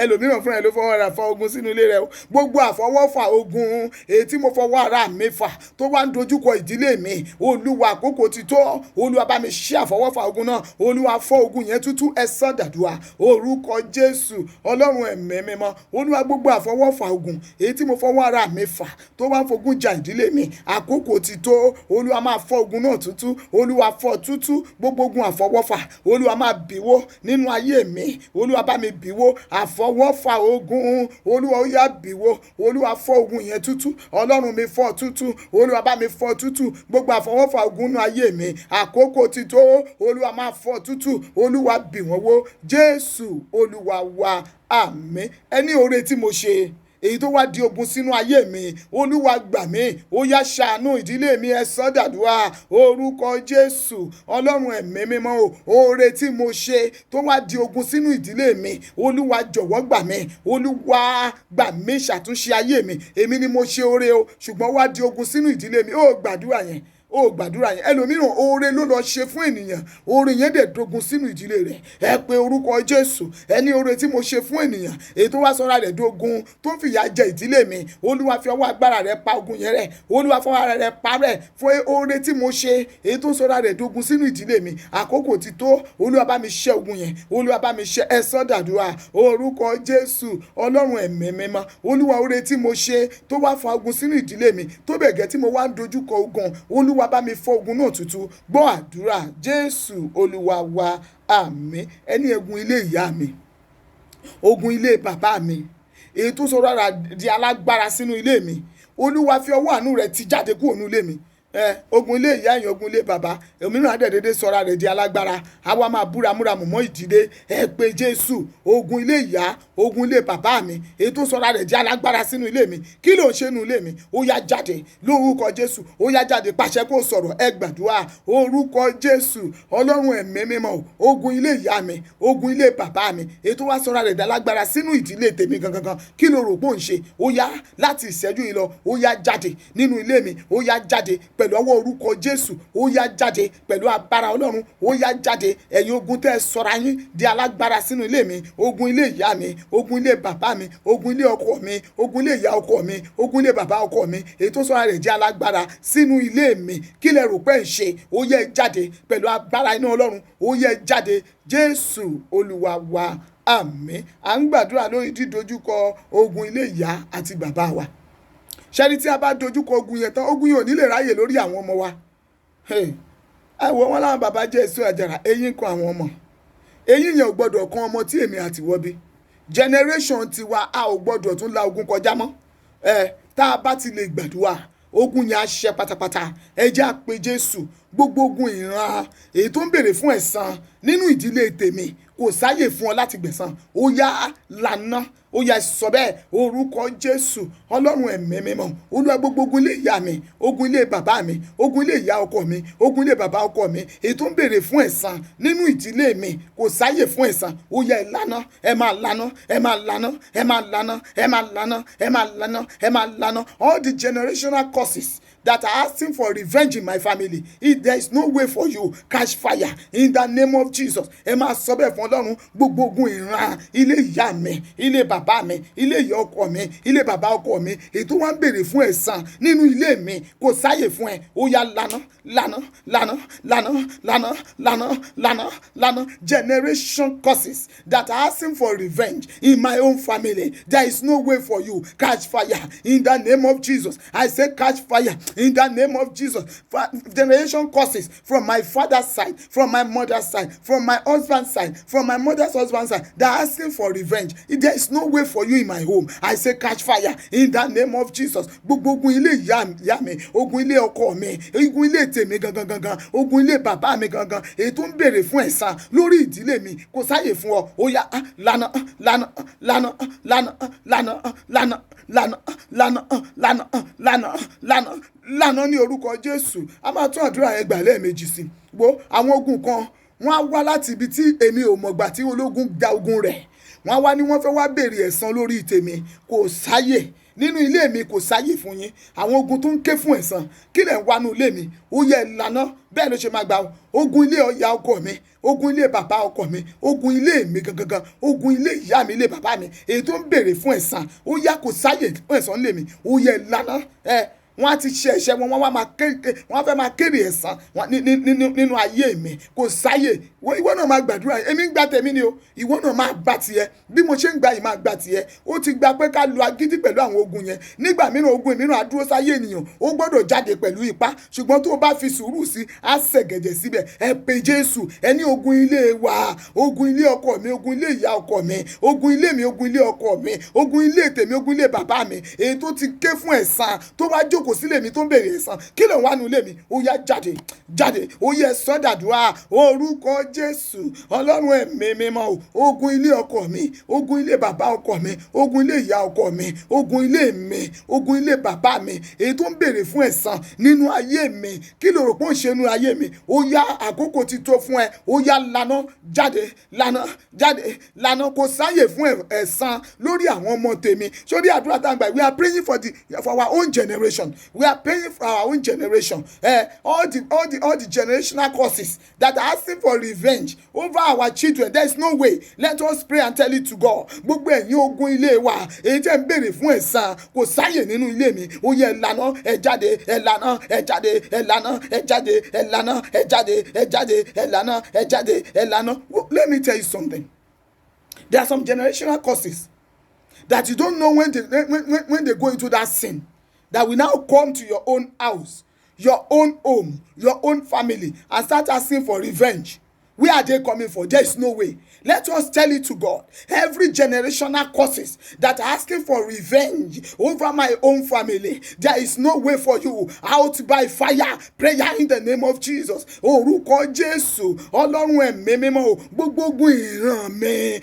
ẹlòmíràn fúnra ẹ̀ ló fọwọ́ ara fa ogun sínú ilé rẹ̀ o. Gbogbo àfọwọ́fà ogun, èyí tí mo fọwọ́ ara mi fà, tó wá ń dojúkọ ìdílé mi, Olúwa àkókò ti tó. Olúwa bá mi ṣí àfọwọ́fà ogun náà. Olúwa fọ́ ogun yẹn tútú. Ẹ sọ́dàdúrà orúkọ Jésù. Ọlọ́run ẹ̀mí mímọ́, Olúwa gbogbo àfọwọ́fà ogun, èyí tí mo fọwọ́ ara mi fà, tó wá ń fogun ja ìdílé mi, àkókò ti tó. Olúwa máa fọ́ ogun náà tútú. Olúwa fọ́ tútú. Gbogbo ogun àfọwọ́fà, Olúwa máa bìwó nínú ayé mi. Olúwa bá mi bìwó àfọwọ́fà ogun. Olúwa ó yá bìwó. Olúwa fọ́ ogun yẹn tútú. Ọlọ́run mi fọ́ tútú. Olúwa bá mi fọ́ tútú. Gbogbo àfọwọ́fà ogun nínú ayé mi, àkókò ti tó. Olúwa máa fọ́ tútú. Olúwa bì wọ́n wó. Jésù Olúwa wa, àmín. Ẹni oore tí mo ṣe, èyí tó wá di ogun sínú ayé mi, Olúwa gbà mí. Ó yá ṣàánú ìdílé mi. Ẹ sọ́dàdúrà orúkọ Jésù. Ọlọ́run ẹ̀mí mímọ́ o, oore tí mo ṣe tó wá di ogun sínú ìdílé mi, Olúwa jọ̀wọ́ gbà mí. Olúwa gbà mí, ṣàtúnṣe ayé mi. Èmi ni mo ṣe oore o, ṣùgbọ́n wá di ogun sínú ìdílé mi. Ó gbàdúrà yẹn, ó gbàdúrà yẹn. Ẹlòmíràn oore ló lọ ṣe fún ènìyàn, oore yẹn dẹ̀ dogun sínú ìdílé rẹ̀. Ẹ pe orúkọ Jésù. Ẹni oore tí mo ṣe fún ènìyàn, èyí tó wá sọ́ra rẹ̀ dogun, tó ń fìyà jẹ ìdílé mi, Olúwa fi ọwọ́ agbára rẹ̀ pa ogun yẹn rẹ̀. Olúwa fọwọ́ ara rẹ̀ pa rẹ̀ fún oore tí mo ṣe, èyí tó sọ́ra rẹ̀ dogun sínú ìdílé mi. Àkókò ti tó. Olúwa bá mi ṣẹ́ ogun yẹn. Olúwa bá mi ṣẹ́. Ẹ sọ́dàdúrà orúkọ Jésù. Ọlọ́run ẹ̀mí mímọ́, Olúwa oore tí mo ṣe tó wá fa ogun sínú ìdílé mi, tó bẹ̀gẹ́ tí mo wá ń dojúkọ ogun, Olúwa bá mi fọ́ ogun náà tútú. Gbọ́ àdúrà Jésù Olúwa wa, àmín. Ẹni egun ilé ìyá mi, ogun ilé bàbá mi, èyí tó sọ rárá di alágbára sínú ilé mi, Olúwa fi ọwọ́ àánú rẹ̀ ti jáde kúrò nínú ilé mi. Ogun ilé ìyá èèyàn, ogun ilé bàbá, òmíràn àdẹ̀dẹ̀dẹ̀ sọra rẹ̀ di alágbára, àwa máa búra múramù mọ́ ìdílé. Ẹ pe Jésù. Ogun ilé ìyá, ogun ilé bàbá mi, èyí tó sọra rẹ̀ di alágbára sínú ilé mi, kí ló ń ṣe nínú ilé mi? Ó yá jáde lórúkọ Jésù. Ó yá jáde. Pàṣẹ kó sọ̀rọ̀. Ẹ gbàdúrà orúkọ Jésù. Ọlọ́run ẹ̀mí mímọ́, ogun ilé ìyá mi, ogun ilé bàbá mi, èyí tó wá sọra rẹ̀ di alágbára sínú ìdílé tèmi gangan, kí ló rò pé ó ń ṣe? Ó yá láti ìṣẹ́jú yìí lọ, ó yá jáde nínú ilé mi. Ó yá jáde pẹ̀lú ọwọ́ orúkọ Jésù. Ó yá jáde pẹ̀lú agbára Ọlọ́run. Ó yá jáde. Ẹ̀yin ogun tẹ́ ẹ sọra yín di alágbára sínú ilé mi, ogun ilé ìyá mi, ogun ilé bàbá mi, ogun ilé ọkọ mi, ogun ilé ìyá ọkọ mi, ogun ilé bàbá ọkọ mi, èyí tó sọra rẹ̀ di alágbára sínú ilé mi, kí lẹ rò pé ń ṣe? Ó yẹ jáde pẹ̀lú agbára iná Ọlọ́run. Ó yẹ jáde. Jésù Olúwa wa, àmín. À ń gbàdúrà lórí dídojúkọ ogun ilé ìyá àti bàbá wa. Ṣẹ́ni tí a bá dojúkọ ogun yẹn tán, ogun yẹn ò ní lè ráyè lórí àwọn ọmọ wa. ẹ wo wọn láwọn bàbá jẹ́ èso àjàrà eyín kan àwọn ọmọ, eyín yẹn ò gbọ́dọ̀ kan ọmọ tí èmi àti wọ́ bí. Generation tiwa a ò gbọ́dọ̀ tún la ogun kọjá mọ́. Tá a bá ti lè gbàdúrà ogun yẹn á ṣẹ pátápátá. Ẹ jẹ́ á pe Jésù. Gbogbo ogun ìran èyí tó ń béèrè fún ẹ̀san nínú ìdílé tèmi kò sáyè fún ọ láti gbẹ̀san. Ó yá lànà, ó yá sọ bẹ́ẹ̀ orúkọ Jésù. Ọlọ́run ẹ̀mí mímọ́, Olúwa gbogbo ogun ilé ìyá mi, ogun ilé bàbá mi, ogun ilé ìyá ọkọ mi, ogun ilé bàbá ọkọ mi èyí tó ń béèrè fún ẹ̀san nínú ìdílé mi kò sáyè fún ẹ̀san. Ó yá ìlànà, ẹ máa lànà, ẹ máa lànà, ẹ máa lànà, ẹ máa lànà, ẹ máa lànà, ẹ máa lànà. All the generational curses that are asking for revenge in my family, if there is no way for you, catch fire in the name of Jesus. Ẹ máa sọ bẹ́ẹ̀ fún Ọlọ́run. Gbogbo ogun ìran ilé ìyá mi, ilé bàbá mi, ilé ìyá ọkọ mi, ilé bàbá ọkọ mi èyí tó wá ń béèrè fún ẹ̀san nínú ilé mi kò sáyè fún ẹ. Ó yá lànà, lànà, lànà, lànà, lànà, lànà, lànà, lànà. Generation curses that are asking for revenge in my own family, there is no way for you, catch fire in the name of Jesus. I say catch fire in the name of Jesus. Generation curses from my father's side, from my mother's side, from my husband's side, from my mother's husband's side, they are asking for revenge. There is no way for you in my home. I say catch fire in the name of Jesus. Gbogbo ogun ilé ìyá mi, ogun ilé ọkọ mi, ogun ilé tèmi gangan gangan, ogun ilé bàbá mi gangan èyí tó ń béèrè fún ẹ̀san lórí ìdílé mi kò sáyè fún ọ. Ó yá lànà, lànà, lànà, lànà, lànà, lànà, lànà, lànà, lànà, lànà, lànà, lànà ní orúkọ Jésù. A máa tún àdúrà yẹn gbà lẹ́ẹ̀mejì sí. Wo àwọn ogun kan wọ́n á wá láti ibi tí èmi ò mọ̀gbà tí ológun da ogun rẹ̀. Wọ́n á wá ní wọ́n fẹ́ wá béèrè ẹ̀san lórí tèmi. Kò sáyè nínú ilé mi, kò sáyè fún yín. Àwọn ogun tó ń ké fún ẹ̀san kí lẹ̀ ń wá nínú ilé mi. Ó yẹ ìlànà bẹ́ẹ̀ ló ṣe máa gbà. Ogun ilé ọ̀yà ọkọ mi, ogun ilé bàbá ọkọ mi, ogun ilé mi gangan, ogun ilé ìyá mi, ilé bàbá mi èyí tó ń béèrè fún ẹ̀san. Ó yá kò sáyè fún ẹ̀san ilé mi. Ó yẹ ìlànà wọ́n á ti ṣe ẹ̀ṣẹ̀ wọn, wọ́n á fẹ́ máa kéré ẹ̀san nínú ayé mi. Kò sáyè. Ìwọ náà máa gbàdúrà. Èmi ń gba tèmi ni o. Ìwọ náà máa gba tiẹ̀. Bí mo ṣe ń gba yìí máa gba tiẹ̀. Ó ti gba pé ká lo agídí pẹ̀lú àwọn ogun yẹn. Nígbà mìíràn ogun mìíràn á dúró sáyé ènìyàn. Ó gbọ́dọ̀ jáde pẹ̀lú ipá. Ṣùgbọ́n tó o bá fi sùúrù sí, á ṣẹ̀gẹ̀dẹ̀ síbẹ̀. Ẹ pe Jésù. Ẹ ní ogun ilé wa, ogun ilé ọkọ mi, ogun ilé ìyá ọkọ mi, ogun ilé mi, ogun ilé ọkọ mi, ogun ilé tèmi, ogun ilé bàbá mi èyí tó ti ké fún ẹ̀san tó wá jókòó sílé mi tó ń béèrè ẹ̀san. Kí ló ń wá nínú ilé mi? Ó yá jáde, jáde. Ó yẹ sọ́dàdúrà orúkọ Jésù. Ọlọ́run ẹ̀mí mímọ́ o. Ogun ilé ọkọ mi, ogun ilé bàbá ọkọ mi, ogun ilé ìyá ọkọ mi, ogun ilé mi, ogun ilé bàbá mi èyí tó ń béèrè fún ẹ̀san nínú ayé mi. Kí ló rò pé ó ń ṣe nínú ayé mi? Ó yá àkókò ti tó fún ẹ. Ó yá lànà, jáde, lànà, jáde, lànà. Kò sáyè fún ẹ̀san lórí àwọn ọmọ tèmi. Sórí àdúrà tá a gbà, we are praying for our own generation. We are praying for our own generation. All the generational causes that are asking for revenge over our children, there is no way. Let us pray and tell it to God. Gbogbo ẹ̀yin ogun ilé wa èyí tẹ́ ń béèrè fún ẹ̀san kò sáyè nínú ilé mi. Ó yẹ lànà, ẹ jáde, ẹ lànà, ẹ jáde, ẹ lànà, ẹ jáde, ẹ lànà, ẹ jáde, ẹ jáde, ẹ lànà, ẹ jáde, ẹ lànà. Let me tell you something. There are some generational causes that you don't know when they go into that sin, that will now come to your own house, your own home, your own family, and start asking for revenge. Where are they coming for? There is no way. Let us tell it to God. Every generational causes that are asking for revenge over my own family, there is no way for you. Out by fire. Prayer in the name of Jesus. Orúkọ Jésù. Ọlọ́run ẹ̀mí mímọ́. Gbogbo ìran mi.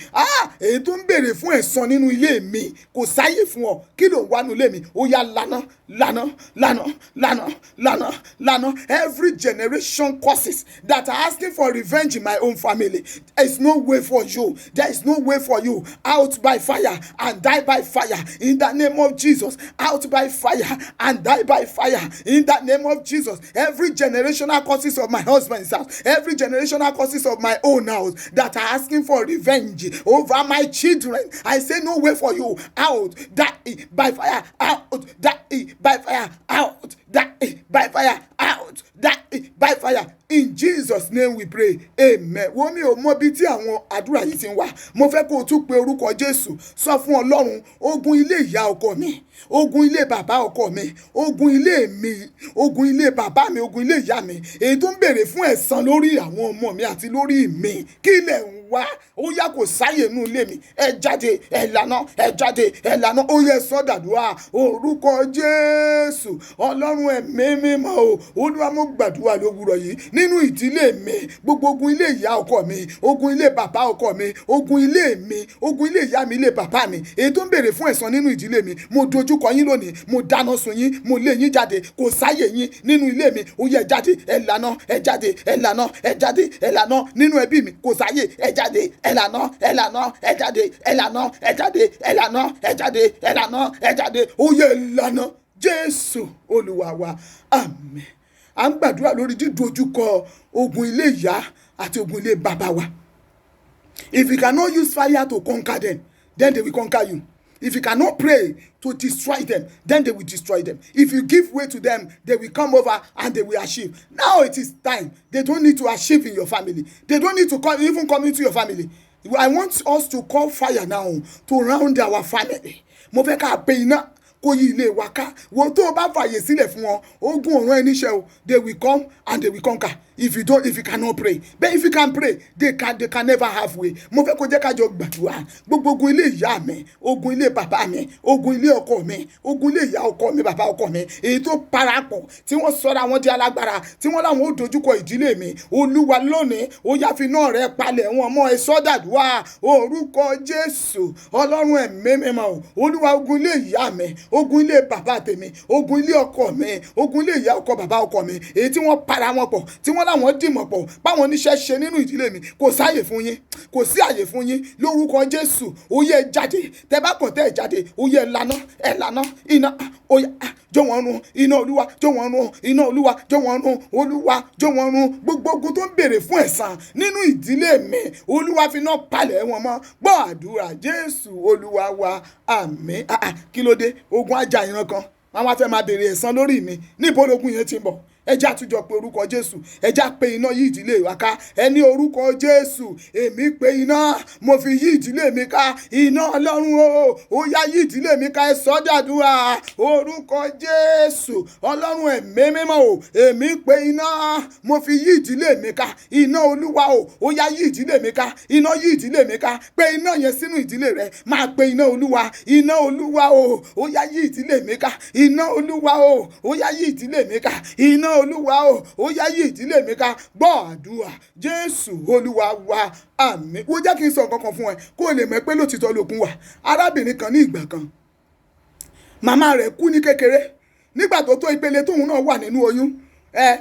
Èyí tó ń béèrè fún ẹ̀san nínú ilé mi. Kò sáyè fún ọ. Kí ló ń wá nínú ilé mi? Ó yá lànà, lànà, lànà, lànà, lànà, lànà. Every generation causes that are asking for revenge in my own family. There is no way for you. There is no way for you. Out by fire and die by fire in the name of Jesus. Out by fire and die by fire in the name of Jesus. Every generational causes of my husband's house, every generational causes of my own house that are asking for revenge over my children, I say no way for you. Out, die by fire. Out, die by fire. Out, die by fire. Out, out by fire. In Jesus' name we pray. Amen. Wọ́n mi ò mọ bí tí àwọn àdúrà yìí ti ń wá. Mo fẹ́ kó o tún pe orúkọ Jésù. Sọ fún Ọlọ́run, ogun ilé ìyá ọkọ mi, ogun ilé bàbá ọkọ mi, ogun ilé mi, ogun ilé bàbá mi, ogun ilé ìyá mi, èyí tó ń béèrè fún ẹ̀san lórí àwọn ọmọ mi àti lórí mi. Kí ilẹ̀ ń wá, ó yá kò sáyè nínú ilé mi. Ẹ jáde, ẹ lànà, ẹ jáde, ẹ lànà. Ó yẹ sọ́dàdúrà orúkọ Jésù. Ọlọ́run ẹ̀mí mímọ́ o. Olúwa mo gbàdúrà lówùrọ̀ yìí nínú ìdílé mi, gbogbo ogun ilé ìyá ọkọ mi, ogun ilé bàbá ọkọ mi, ogun ilé mi, ogun ilé ìyá mi, ilé bàbá mi, èyí tó ń béèrè fún ẹ̀san nínú ìdílé mi, mo dojúkọ yín lónìí, mo dáná sun yín, mo lé yín jáde, kò sáyè yín nínú ilé mi. Ó yẹ jáde, ẹ lànà, ẹ jáde, ẹ lànà, ẹ jáde, ẹ lànà nínú ẹbí mi, kò sáyè, ẹ jáde, ẹ lànà, ẹ lànà, ẹ jáde, ẹ lànà, ẹ jáde, ẹ lànà, ẹ jáde, ẹ lànà, ẹ jáde. Ó yẹ lànà Jésù Olúwa wa. Àmín. À ń gbàdúrà lórí dídojúkọ ogun ilé ìyá àti ogun ilé bàbá wa. If you cannot use fire to conquer them, then they will conquer you. If you cannot pray to destroy them, then they will destroy them. If you give way to them, they will come over and they will achieve. Now it is time. They don't need to achieve in your family. They don't need to even come into your family. I want us to call fire now to round our family. Mo fẹ́ ká pe iná kó yí ilé wa ká. Wo tó o bá fàyè sílẹ̀ fún wọn, ogun ọ̀run ẹni ṣẹ́ o. They will come and they will conquer. If you cannot pray, but if you can pray, they can never have way. Mo fẹ́ kó jẹ́ ká jọ gbàdúrà. Gbogbo ogun ilé ìyá mi, ogun ilé bàbá mi, ogun ilé ọkọ mi, ogun ilé ìyá ọkọ mi, bàbá ọkọ mi, èyí tó parapọ̀ tí wọ́n sọra wọn di alágbára, tí wọ́n láwọn ó dojúkọ ìdílé mi. Olúwa lónìí, ó yá fi iná rẹ̀ palẹ̀ wọn mọ́, ẹ sọ́dàdúrà orúkọ Jésù. Ọlọ́run ẹ̀mí mímọ́ o. Olúwa ogun ilé ìyá mi, ogun ilé bàbá tèmi, ogun ilé ọkọ mi, ogun ilé ìyá ọkọ bàbá ọkọ mi, èyí tí wọ́n para wọn pọ̀, tí wọ́n láwọn dìmọ̀ pọ̀, báwọn oníṣẹ́ ṣe nínú ìdílé mi, kò sáyè fún yín, kò sí àyè fún yín lórúkọ Jésù. Ó yẹ jáde, tẹ́ bá kàn tẹ́ jáde, ó yẹ lànà, ẹ lànà, iná, ó yá jó wọn run, iná Olúwa jó wọn run, iná Olúwa jó wọn run, Olúwa jó wọn run. Gbogbo ogun tó ń béèrè fún ẹ̀san nínú ìdílé mi, Olúwa fi iná palẹ̀ wọn mọ́. Gbọ́ àdúrà Jésù Olúwa wa. Àmín. Kí ló dé? Ogun ajá ìran kan wọ́n wá fẹ́ máa béèrè ẹ̀san lórí mi. Níbo lógun yẹn ti ń bọ̀? Ẹjẹ́ àtúnjọ pé orúkọ Jésù, ẹjẹ́ pé iná yí ìdílé wa ká. Ẹni orúkọ Jésù, èmi pé iná, mo fi yí ìdílé mi ká. Iná Ọlọ́run o, ó yá yí ìdílé mi ká. Ẹ sọ́dàdúrà orúkọ Jésù. Ọlọ́run ẹ̀mí mímọ́ o, èmi pé iná, mo fi yí ìdílé mi ká. Iná Olúwa o, ó yá yí ìdílé mi ká. Iná yí ìdílé mi ká. Pé iná yẹn sínú ìdílé rẹ, máa pe iná Olúwa. Iná Olúwa o, ó yá yí ìdílé mi ká. Iná Olúwa o, ó yá yí ìdílé mi ká. Iná Olúwa o, ó yá yí ìdílé mi ká. Gbọ́ àdúrà Jésù Olúwa wa. Àmín. Wo jẹ́ kí n sọ nǹkan kan fún ẹ kó o lè mọ̀ pé lótìtọ́ lókun wà. Arábìnrin kan ní ìgbà kan, màmá rẹ̀ kú ní kékeré. Nígbà tó tó ìpele tóun náà wà nínú oyún,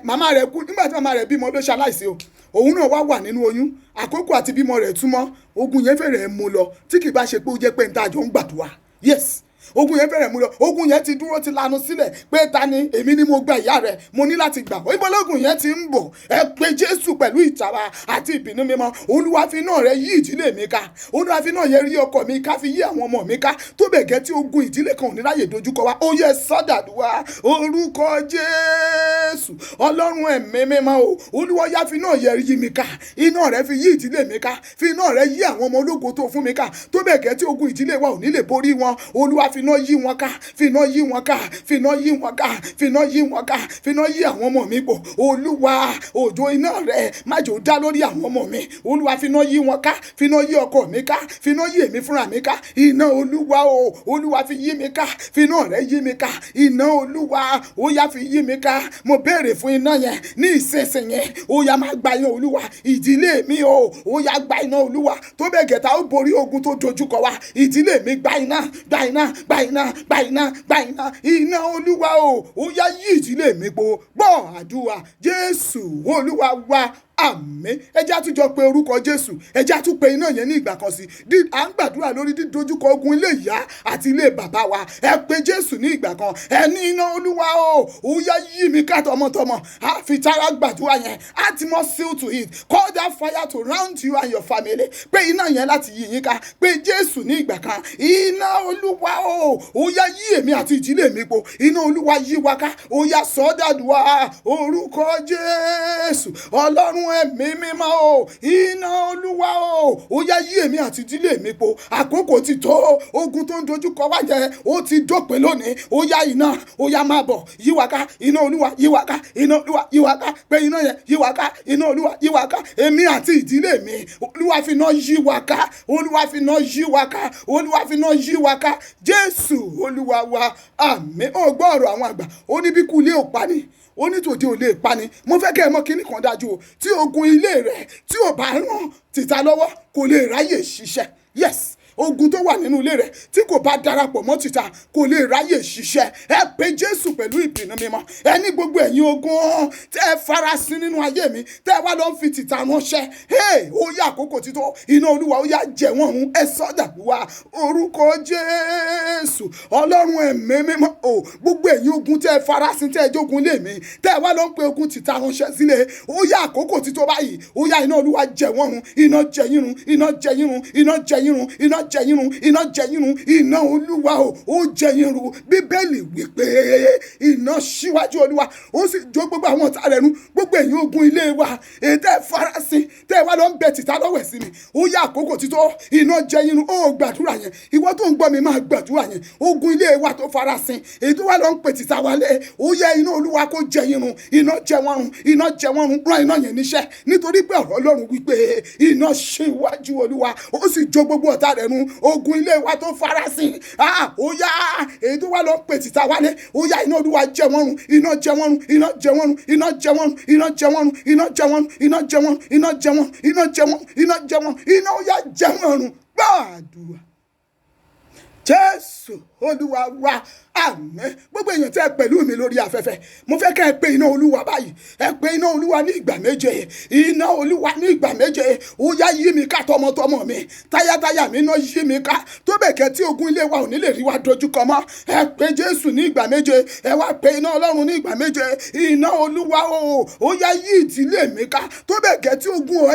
màmá rẹ̀ kú. Nígbà tí màmá rẹ̀ bímọ ló ṣaláìsí o. Òun náà wà nínú oyún. Àkókò àti bímọ rẹ̀ túmọ̀. Ogun yẹn fẹ́rẹ̀ mú lọ tí kì bá ṣe pé ó jẹ́ pé ń tàjọ ń gbàdúrà. Yes. Ogun yẹn fẹ́rẹ̀ mú lọ. Ogun yẹn ti dúró, ti lanu sílẹ̀ pé ta ni? Èmi ni mo gba ìyá rẹ̀, mo ní láti gbà. Ibo lógun yẹn ti ń bọ̀. Ẹ pé Jésù pẹ̀lú ìtara àti ìbínú mímọ́. Olúwa fi iná rẹ̀ yí ìdílé mi ká. Olúwa fi iná yẹn rí ọkọ mi ká, fi yí àwọn ọmọ mi ká. Tó bẹ̀ gẹ́ tí ogun ìdílé kan ò ní ráyè dojúkọ wa. Ó yẹ sọ́dàdúrà orúkọ Jésù. Ọlọ́run ẹ̀mí mímọ́ o. Olúwa yá fi iná yẹn yí mi ká. Iná rẹ̀ fi yí ìdílé mi ká. Fi iná rẹ̀ yí àwọn ọmọ ológo tó fún mi ká. Tó bẹ̀ gẹ́ tí ogun ìdílé wa ò ní lè borí wọn. Olúwa fi iná yí wọn ká. Fi iná yí wọn ká. Fi iná yí wọn ká. Fi iná yí wọn ká. Fi iná yí àwọn ọmọ mi pọ̀. Olúwa òjò iná rẹ̀ má jò dá lórí àwọn ọmọ mi. Olúwa fi iná yí wọn ká. Fi iná yí ọkọ mi ká. Fi iná yí èmi fúnra mi ká. Iná Olúwa o, Olúwa fi yí mi ká. Fi iná rẹ̀ yí mi ká. Iná Olúwa ó yá fi yí mi ká. Mo béèrè fún iná yẹn ní ìsinsìnyí. Ó yá máa gba iná Olúwa. Ìdílé mi o, ó yá gba iná Olúwa. Tó bẹ̀ gẹ́ta ó borí ogun tó dojúkọ wa. Ìdílé mi gba iná, gba iná, gba iná, gba iná, gba iná. Iná Olúwa o, ó yá yí ìdílé mi po. Gbọ́ àdúrà Jésù Olúwa wa. àmín. ẹ jẹ́ àtúnjọ pé orúkọ Jésù, ẹ jẹ́ àtúnpè iná yẹn ní ìgbà kan sí. À ń gbàdúrà lórí dídojúkọ ogun ilé ìyá àti ilé bàbá wa. Ẹ pe Jésù ní ìgbà kan, ẹ ní iná Olúwa o, ó yá yí mi ká tọmọtọmọ. A fi tara gbàdúrà yẹn, atmosphere to it, call that fire to round you and your family. Pé iná yẹn láti yí yín ká, pé Jésù ní ìgbà kan, iná Olúwa o, ó yá yí èmi àti ìdílé mi po, iná Olúwa yí wa ká, ó yá sọ́dàdúà orúkọ Jésù. Ọlọ́run ẹ̀mí mímọ́ o, iná Olúwa o, ó yá yí èmi àti ìdílé mi po. Àkókò ti tó, ogun tó ń dojúkọ wá yẹn ó ti dópin lónìí. Ó yá iná, ó yá máa bọ̀, yí wa ká, iná Olúwa yí wa ká, iná Olúwa yí wa ká, pé iná yẹn yí wa ká, iná Olúwa yí wa ká, èmi àti ìdílé mi. Olúwa fi iná yí wa ká, Olúwa fi iná yí wa ká, Olúwa fi iná yí wa ká. Jésù Olúwa wa, àmín. Ó gbọ́ ọ̀rọ̀ àwọn àgbà, ó ní bí kú ilé ò pa ni, ó ní tòde ò lè pani. Mo fẹ́ kẹ́ ẹ mọ̀ kíní kan dájú o, tí ogun ilé rẹ̀ tí ò bá ràn tìta lọ́wọ́ kò lè ráyè ṣiṣẹ́. Yes, ogun tó wà nínú ilé rẹ̀ tí kò bá darapọ̀ mọ́ tìta kò lè ráyè ṣiṣẹ́. Ẹ pe Jésù pẹ̀lú ìbínú mímọ́. Ẹ ní gbogbo ẹ̀yin ogun tẹ́ ẹ farasin nínú ayé mi, tẹ́ ẹ wá lọ ń fi tìta ránṣẹ́. Ó yá àkókò títọ́, iná Olúwa ó yá jẹ wọ́n run. Ẹ sọ́dàdúà orúkọ Jésù. Ọlọ́run ẹ̀mí mímọ́ o, gbogbo ẹ̀yin ogun tẹ́ ẹ farasin, tẹ́ ẹ jogun lé mi, tẹ́ ẹ wá lọ ń pe ogun tìta ránṣẹ́ sílé. Ó yá àkókò títọ́ báyìí, ó yá iná Olúwa jẹ wọ́n run. Iná jẹ yín run, iná jẹ yín run, iná jẹ yín run, iná jẹ yín run, iná jẹ yín run, iná Olúwa o, ó jẹ yín run. Bíbélì wípé iná síwájú Olúwa ó sì jó gbogbo àwọn ọ̀tá rẹ̀ run. Gbogbo ẹ̀yin ogun ilé wa èyí tẹ́ ẹ farasin, tẹ́ ẹ wá lọ ń bẹ tìta lọ́wẹ̀ sí mi, ó yá àkókò títọ́, iná jẹ yín run. Ó gbàdúrà yẹn, ìwọ tó ń gbọ́ mi máa gbàdúrà yẹn. Ogun ilé wa tó farasin, èyí tó wá lọ ń pè tìta wálé, ó yẹ iná Olúwa kó jẹ yín run. Iná jẹ wọ́n run, iná jẹ wọ́n run. Rán iná yẹn níṣẹ́, nítorí pé ọ̀rọ̀ Ọlọ́run wípé iná síwájú Olúwa ó sì jó gbogbo ọ̀tá rẹ̀ run. Ogun ilé wa tó farasin, ó yá èyí tó wá lọ pè tìta wálé, ó yá iná Olúwa jẹ wọ́n run, iná jẹ wọ́n run, iná jẹ wọ́n run, iná jẹ wọ́n run, iná jẹ wọ́n run, iná jẹ wọ́n run, iná jẹ wọ́n run, iná jẹ wọ́n run, iná jẹ wọ́n run, iná jẹ wọ́n run, iná ó yá jẹ wọ́n run. Gbàdúrà Jésù Olúwa wa, àmín. Gbogbo èèyàn tẹ́ pẹ̀lú mi lórí afẹ́fẹ́, mo fẹ́ kẹ́ ẹ pe iná Olúwa báyìí. Ẹ pe iná Olúwa ní ìgbà méje, iná Olúwa ní ìgbà méje. Ó yá yí mi ká tọmọtọmọ mi, táyátáyá mi náà yí mi ká, tó bẹ́ẹ̀ kẹ́ tí ogun ilé wa ò ní lè rí wa dojúkọ mọ́. Ẹ pe Jésù ní ìgbà méje, ẹ wá pe iná Ọlọ́run ní ìgbà méje. Iná Olúwa o, ó yá yí ìdílé mi ká, tó bẹ́ẹ̀ kẹ́ tí ogun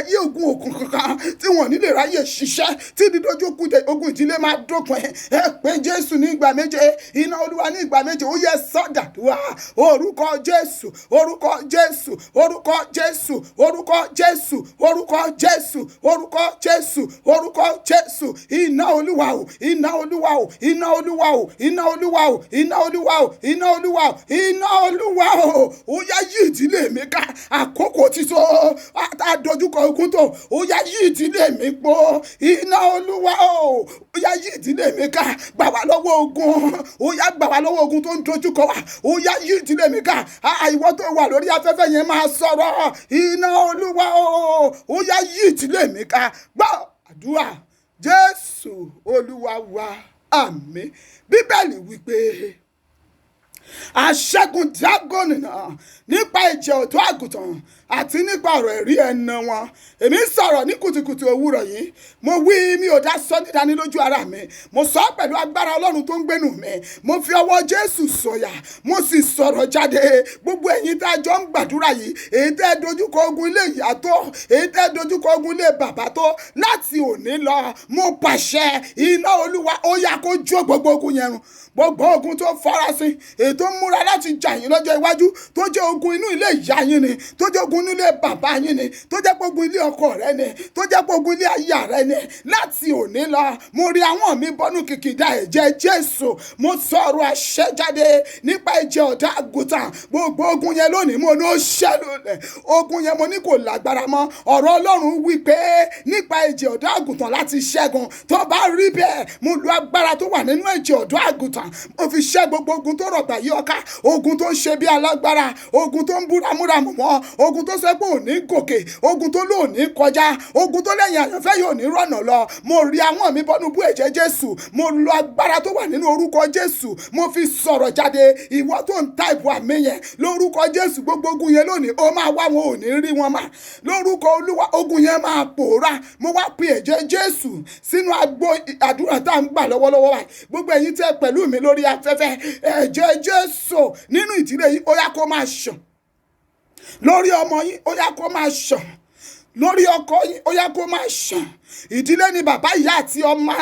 òkùnkùn kan tí wọ́n ní lè ráyè ṣiṣẹ́, tí dídójúkú ogun ìdílé máa dópin. Ẹ pe Jésù ní ìgbà méje, iná Olúwa ní ìgbà méje. Ó yẹ sọ́dàdúà orúkọ Jésù, orúkọ Jésù, orúkọ Jésù, orúkọ Jésù, orúkọ Jésù, orúkọ Jésù, orúkọ Jésù. Iná Olúwa o, iná Olúwa o, iná Olúwa o, iná Olúwa o, iná Olúwa o, iná Olúwa o, iná Olúwa o. Ó yá yí ìdílé mi ká, àkókò ti tó, àdójúkọ ogun tó, ó yá yí ìdílé mi po. Iná Olúwa o, ó yá yí ìdílé mi ká, gbà wá lọ́wọ́ ogun, ó yá gbà wá lọ́wọ́ ogun tó ń dojúkọ wa, ó yá yí ìdílé mi ká. Ìwọ tó wà lórí afẹ́fẹ́ yẹn máa sọ̀rọ̀, iná Olúwa o, ó yá yí ìdílé mi ká. Gbọ́ àdúrà Jésù Olúwa wa, àmín. Bíbélì wípé aṣẹ́gun dágọ́nì náà nípa ẹ̀jẹ̀ ọ̀dọ́ àgùntàn àti nípa ọ̀rọ̀ ẹ̀rí ẹnu wọn. Èmi sọ̀rọ̀ ní kùtùkùtù òwúrọ̀ yìí, mo wí, mi ò dá sọ dídánilójú ara mi, mo sọ pẹ̀lú agbára Ọlọ́run tó ń gbénu mi, mo fi ọwọ́ Jésù sọ̀yà, mo sì sọ̀rọ̀ jáde. Gbogbo ẹ̀yin tá a jọ ń gbàdúrà yìí, èyí tẹ́ ẹ dojúkọ ogun ilé ìyá tó, èyí tẹ́ ẹ dojúkọ ogun ilé bàbá tó, láti òní lọ mo pàṣẹ iná Olúwa ó yá kó jó gbogbo ogun yẹn run. Gbogbo ogun tó farasin, èyí tó ń múra láti jà yín lọ́jọ́ iwájú, tó jẹ́ ogun inú ilé ìyá yín ni, tó jẹ́ ogun inú ilé bàbá yín ni, tó jẹ́ ogun ilé ọkọ rẹ ni, tó jẹ́ ogun ilé aya rẹ ni, láti òní lọ mo rí àwọn mi bọ́nú kìkìdá ẹ̀jẹ̀ Jésù. Mo sọ̀rọ̀ àṣẹ jáde nípa ẹ̀jẹ̀ ọ̀dọ́ àgùntàn. Gbogbo ogun yẹn lónìí mo ló ṣẹ́ lulẹ̀. Ogun yẹn mo ní kò lágbára mọ́. Ọ̀rọ̀ Ọlọ́run wí pé nípa ẹ̀jẹ̀ ọ̀dọ́ àgùntàn láti ṣẹ́gun. Tó bá rí bẹ́ẹ̀, mo lu agbára tó wà nínú ẹ̀jẹ̀ ọ̀dọ́ àgùntàn, mo fi ṣẹ́ gbogbo ogun tó rọ̀gbà yí ọ ká, ogun tó ń ṣe bí alágbára, ogun tó ń búramúramù mọ́, ogun tó sọ pé ò ní gòkè, ogun tó lò ní kọjá, ogun tó lẹ́yìn àyànfẹ́ yóò ní rọ̀nà lọ. Mo rí àwọn mi bọ́nú bú ẹ̀jẹ̀ Jésù, mo lo agbára tó wà nínú orúkọ Jésù, mo fi sọ̀rọ̀ jáde. Ìwọ tó ń táìpù àmì yẹn lórúkọ Jésù, gbogbo ogun yẹn lónìí ó máa wá, wọn ò ní rí wọn mà. Lórúkọ Olúwa, ogun yẹn máa pòórá. Mo wá pe ẹ̀jẹ̀ Jésù sínú agbo àdúrà tá à ń gbà lọ́wọ́lọ́wọ́ báyìí. Gbogbo ẹ̀yin tẹ́ pẹ̀lú mi lórí afẹ́fẹ́, ẹ̀jẹ̀ Jésù nínú ìdílé yìí ó yá kó máa ṣàn. Lórí ọmọ yín ó yá kó máa ṣàn. Lórí ọkọ yín ó yá kó máa ṣàn. Ìdílé ni bàbá, ìyá àti ọmọ,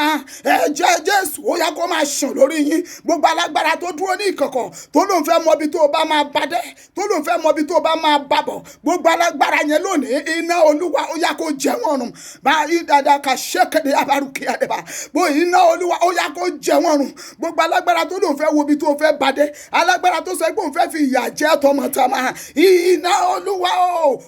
ẹ̀jẹ̀ Jésù ó yá kó máa ṣàn lórí yín. Gbogbo alágbára tó dúró ní ìkọ̀kọ̀ tó lóun fẹ́ mọ ibi tó bá máa bá dé, tó lóun fẹ́ mọ ibi tó bá máa bá bọ̀, gbogbo alágbára yẹn lónìí iná Olúwa ó yá kó jẹ wọ́n run. Báyìí dáadáa ka ṣẹ́kẹ̀dé abárùkì àdébà, bó iná Olúwa ó yá kó jẹ wọ́n run. Gbogbo alágbára tó lóun fẹ́ wo ibi tó fẹ́ bá dé, alágbára tó sọ pé òun fẹ́ fi ìyà jẹ tọmọtọmọ, iná Olúwa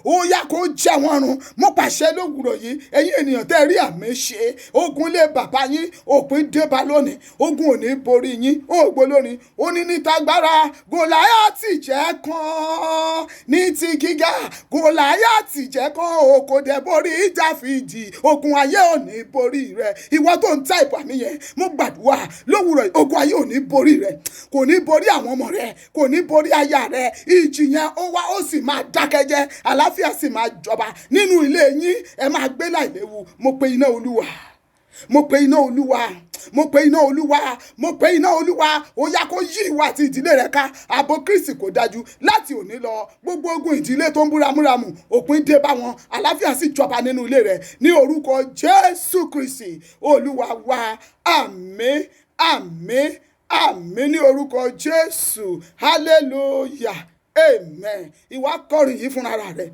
ó yá kó jẹ wọ́n run. Mo pàṣẹ lówùrọ̀ yìí, ẹ̀yin ènìyàn tẹ́ rí àmì ṣe, ogun lé bàbá yín òpin débá lónìí, ogun ò ní borí yín. Ó gbólórin ó ní nítagbára Gòláyátì jẹ́ kan, ní ti gíga Gòláyátì jẹ́ kan, o kò dẹ̀ borí Dáfídì, ogun ayé ò ní borí rẹ. Ìwọ tó ń táìpù àmì yẹn, mo gbàdúrà lówùrọ̀, ogun ayé ò ní borí rẹ, kò ní borí àwọn ọmọ rẹ, kò ní borí aya rẹ. Ìjì yẹn ó wá ó sì máa dákẹ́jẹ́, àlàáfíà sì máa jọba nínú ilé yín, ẹ máa gbé láìléwu. Mo pe iná Olúwa, mo pe iná Olúwa, mo pe iná Olúwa, mo pe iná Olúwa, ó yá kó yí ìwà àti ìdílé rẹ ká. Ààbò Kristi kò dájú láti òní lọ. Gbogbo ogun ìdílé tó ń búramúramù òpin dé bá wọn, àlàáfíà sì jọba nínú ilé rẹ ní orúkọ Jésù Kristi Olúwa wa. Àmín, àmín, àmín ní orúkọ Jésù. Hallelujah, amen. Ìwà kọrin yìí fúnra rẹ.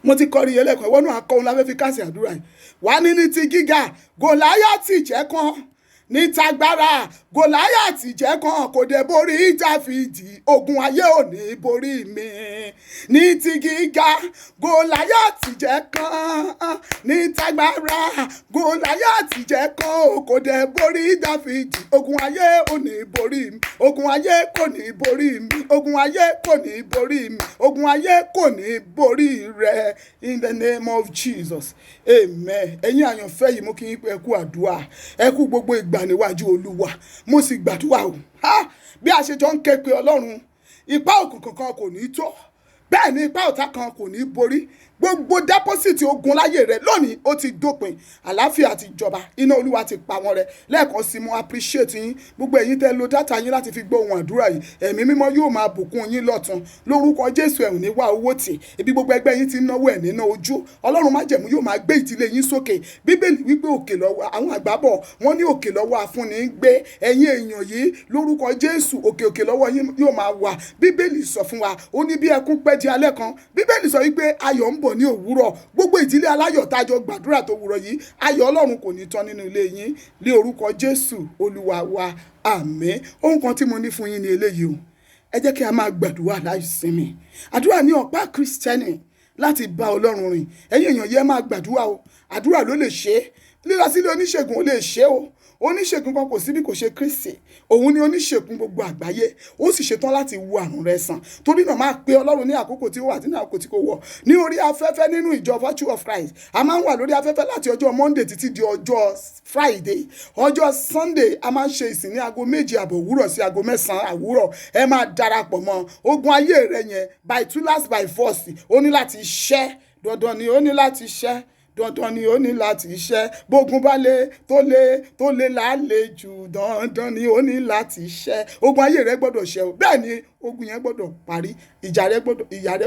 Mo ti kọrin yẹn lẹ́kọ̀ọ́, ìwọ náà akọrin láfẹ́ fi kásì àdúrà yìí. Wà ní ti gíga Gòláyátì jẹ́ kan, ní tagbára Gòláyátì jẹ́ kan, kò dẹ̀ borí Dáfídì, ogun ayé ò ní borí mi. Ní ti gíga Gòláyátì jẹ́ kan, ní tagbára Gòláyátì jẹ́ kan, kò dẹ̀ borí Dáfídì, ogun ayé ò ní borí mi. Ogun ayé kò ní borí mi, ogun ayé kò ní borí mi, ogun ayé kò ní borí rẹ. In the name of Jesus, amen. Ẹ̀yin àyànfẹ́ yìí, mo kí yín pé ẹ kú àdúrà, ẹ kú gbogbo ìgbà níwájú Olúwa. Mo sì gbàdúrà o, bí a ṣe jọ ń ké pe Ọlọ́run, ipá òkùnkùn kan kò ní tó, bẹ́ẹ̀ ni ipá ọ̀tá kan kò ní borí. Gbogbo dẹ́pọ́sìtì ogun láyé rẹ lónìí ó ti dópin, àlàáfíà ti jọba, iná Olúwa ti pa wọ́n rẹ́. Lẹ́ẹ̀kan sí, mo appreciate yín, gbogbo ẹ̀yin tẹ́ lo dátà yín láti fi gbọ́ ohun àdúrà yìí. Ẹ̀mí mímọ́ yóò máa bùkún yín lọ́tun lórúkọ Jésù. Ẹ ò ní wá owó tì, ibi gbogbo ẹgbẹ́ yín ti náwó ẹ̀ nínú ojú. Ọlọ́run májẹ̀mú yóò máa gbé ìdílé yín sókè. Bíbélì wípé òkè lọ́wọ́ àwọn àgbàbọ̀, wọ́n ní òkè lọ́wọ́ afúnni ń gbé. Ẹ̀yin èèyàn yìí lórúkọ Jésù, òkè lọ́wọ́ yín yóò máa wà. Bíbélì sọ fún wa, ó ní bí ẹkún pẹ́ di alẹ́ kan, Bíbélì sọ wípé ayọ̀ ń bọ̀ ní òwúrọ̀. Gbogbo ìdílé aláyọ̀ tájọ gbàdúrà tó wúrọ̀ yìí, ayọ̀ Ọlọ́run kò ní tán nínú ilé yín ní orúkọ Jésù Olúwa wa. Àmín. Ohun kan tí mo ní fún yín ní eléyìí o, ẹ jẹ́ kí a máa gbàdúrà láì sinmi. Àdúrà ní ọ̀pá Kristẹni láti bá Ọlọ́run rìn. Ẹ̀yin èèyàn yẹn máa gbàdúrà o, àdúrà ló lè ṣe é. Lílọ sílé oníṣègùn ò lè ṣe o. Oníṣègùn kan kò sí bí kò ṣe Kristi, òun ni oníṣègùn gbogbo àgbáyé, ó sì ṣetán láti wo àrùn rẹ sàn. Torí náà máa pe Ọlọ́run ní àkókò tí ó wà àti ní àkókò tí kò wọ̀. Ní orí afẹ́fẹ́ nínú ìjọ Virtue of Christ, a máa ń wà lórí afẹ́fẹ́ láti ọjọ́ Monday títí di ọjọ́ Friday. Ọjọ́ Sunday a máa ń ṣe ìsìn ní aago 7:30 òwúrọ̀ sí aago 9 àwúrọ̀. Ẹ máa darapọ̀ mọ́. Ogun ayé rẹ yẹn by tulas by force ó ní láti ṣẹ́, dandan ni ó ní láti ṣẹ́, dandan ni ó ní láti ṣẹ́. Bógun bá lé tó lé lálejò, dandan ni ó ní láti ṣẹ́. Ogun ayé rẹ gbọ́dọ̀ ṣẹ́ o, bẹ́ẹ̀ ni ogun yẹn gbọ́dọ̀ parí, ìyà rẹ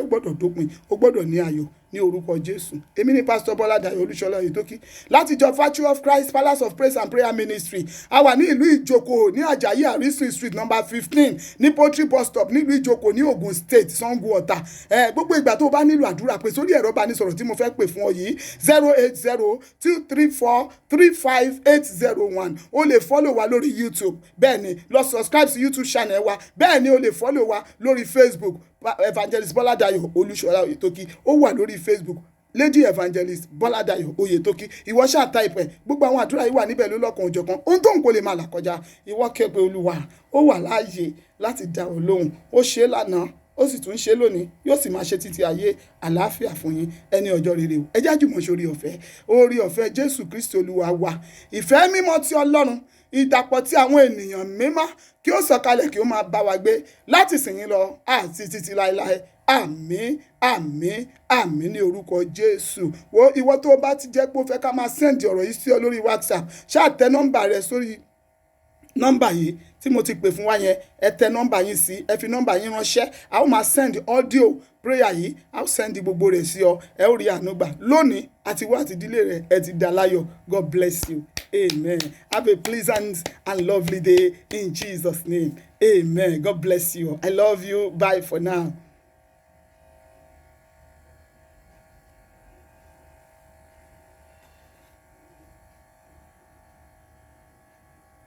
gbọ́dọ̀ dópin, o gbọ́dọ̀ ní ayọ̀ ní orúkọ Jésù. Èmi ni Pastor Bọ́lá Dayọ̀ Olúṣọlá Oyètókí láti ìjọ Virtue of Christ Palace of Praise and Prayer Ministry. A wà ní ìlú Ìjòkò ní Àjàyí Àrísìn Street number 15 ní Poultry bus stop nílùú Ìjòkò ní Ogun State, Sango Ọ̀tà. Gbogbo ìgbà tó bá nílò àdúrà, pè sórí ẹ̀rọ ìbánisọ̀rọ̀ tí mo fẹ́ pè fún ọ yìí 08023435801. O lè follow wa lórí YouTube, bẹ́ẹ̀ ni lọ subscribe sí YouTube channel wa, bẹ́ẹ̀ ni o lè follow wa lórí Facebook Evangelist Bọ́lá Dayọ̀ Olúṣọlá Oyètókí, ó wà lórí Facebook. Lady Evangelist Bọ́ládayọ̀ Oyètókí. Ìwọ ṣáà type ẹ̀, gbogbo àwọn àdúrà yìí wà níbẹ̀ lọ́lọ́kan òjọ̀kan. Ohun tó ń kó lè máa là kọjá, ìwọ ké pe Olúwa, ó wà láàyè láti dá ọ lóhùn. Ó ṣe lánàá, ó sì tún ṣe lónìí, yóò sì máa ṣe títí ayé. Àlàáfíà fún yín, ẹni ọjọ́ rere o. Ẹ jẹ́ àjùmọ̀ ṣe oore ọ̀fẹ́ Jésù Kristi Olúwa wa, ìfẹ́ mímọ́ ti Ọlọ́run, ìdàpọ̀ tí àwọn ènìyàn mímọ́ kí ó sọ̀kalẹ̀ kí ó máa bá wa gbé láti ìsinyìí lọ àti títí láéláé. Àmín, àmín, àmín ní orúkọ Jésù. Wo ìwọ tó bá ti jẹ́ pé ó fẹ́ ká máa sẹ́ǹdì ọ̀rọ̀ yìí sí ọ lórí WhatsApp, ṣáà tẹ nọ́mbà rẹ sórí nọ́mbà yìí tí mo ti pè fún wa yẹn. Ẹ tẹ nọ́mbà yín sí, ẹ fi nọ́mbà yín ránṣẹ́. A ó máa send audio prayer yìí, a ó send gbogbo rẹ̀ sí ọ. Ẹ ó rí àánú gbà lónìí, àti wá àti ìdílé rẹ ẹ ti dá láyọ̀. God bless you. Amen. Have a pleasant and lovely day in Jesus' name. Amen. God bless you. I love you. Bye for now.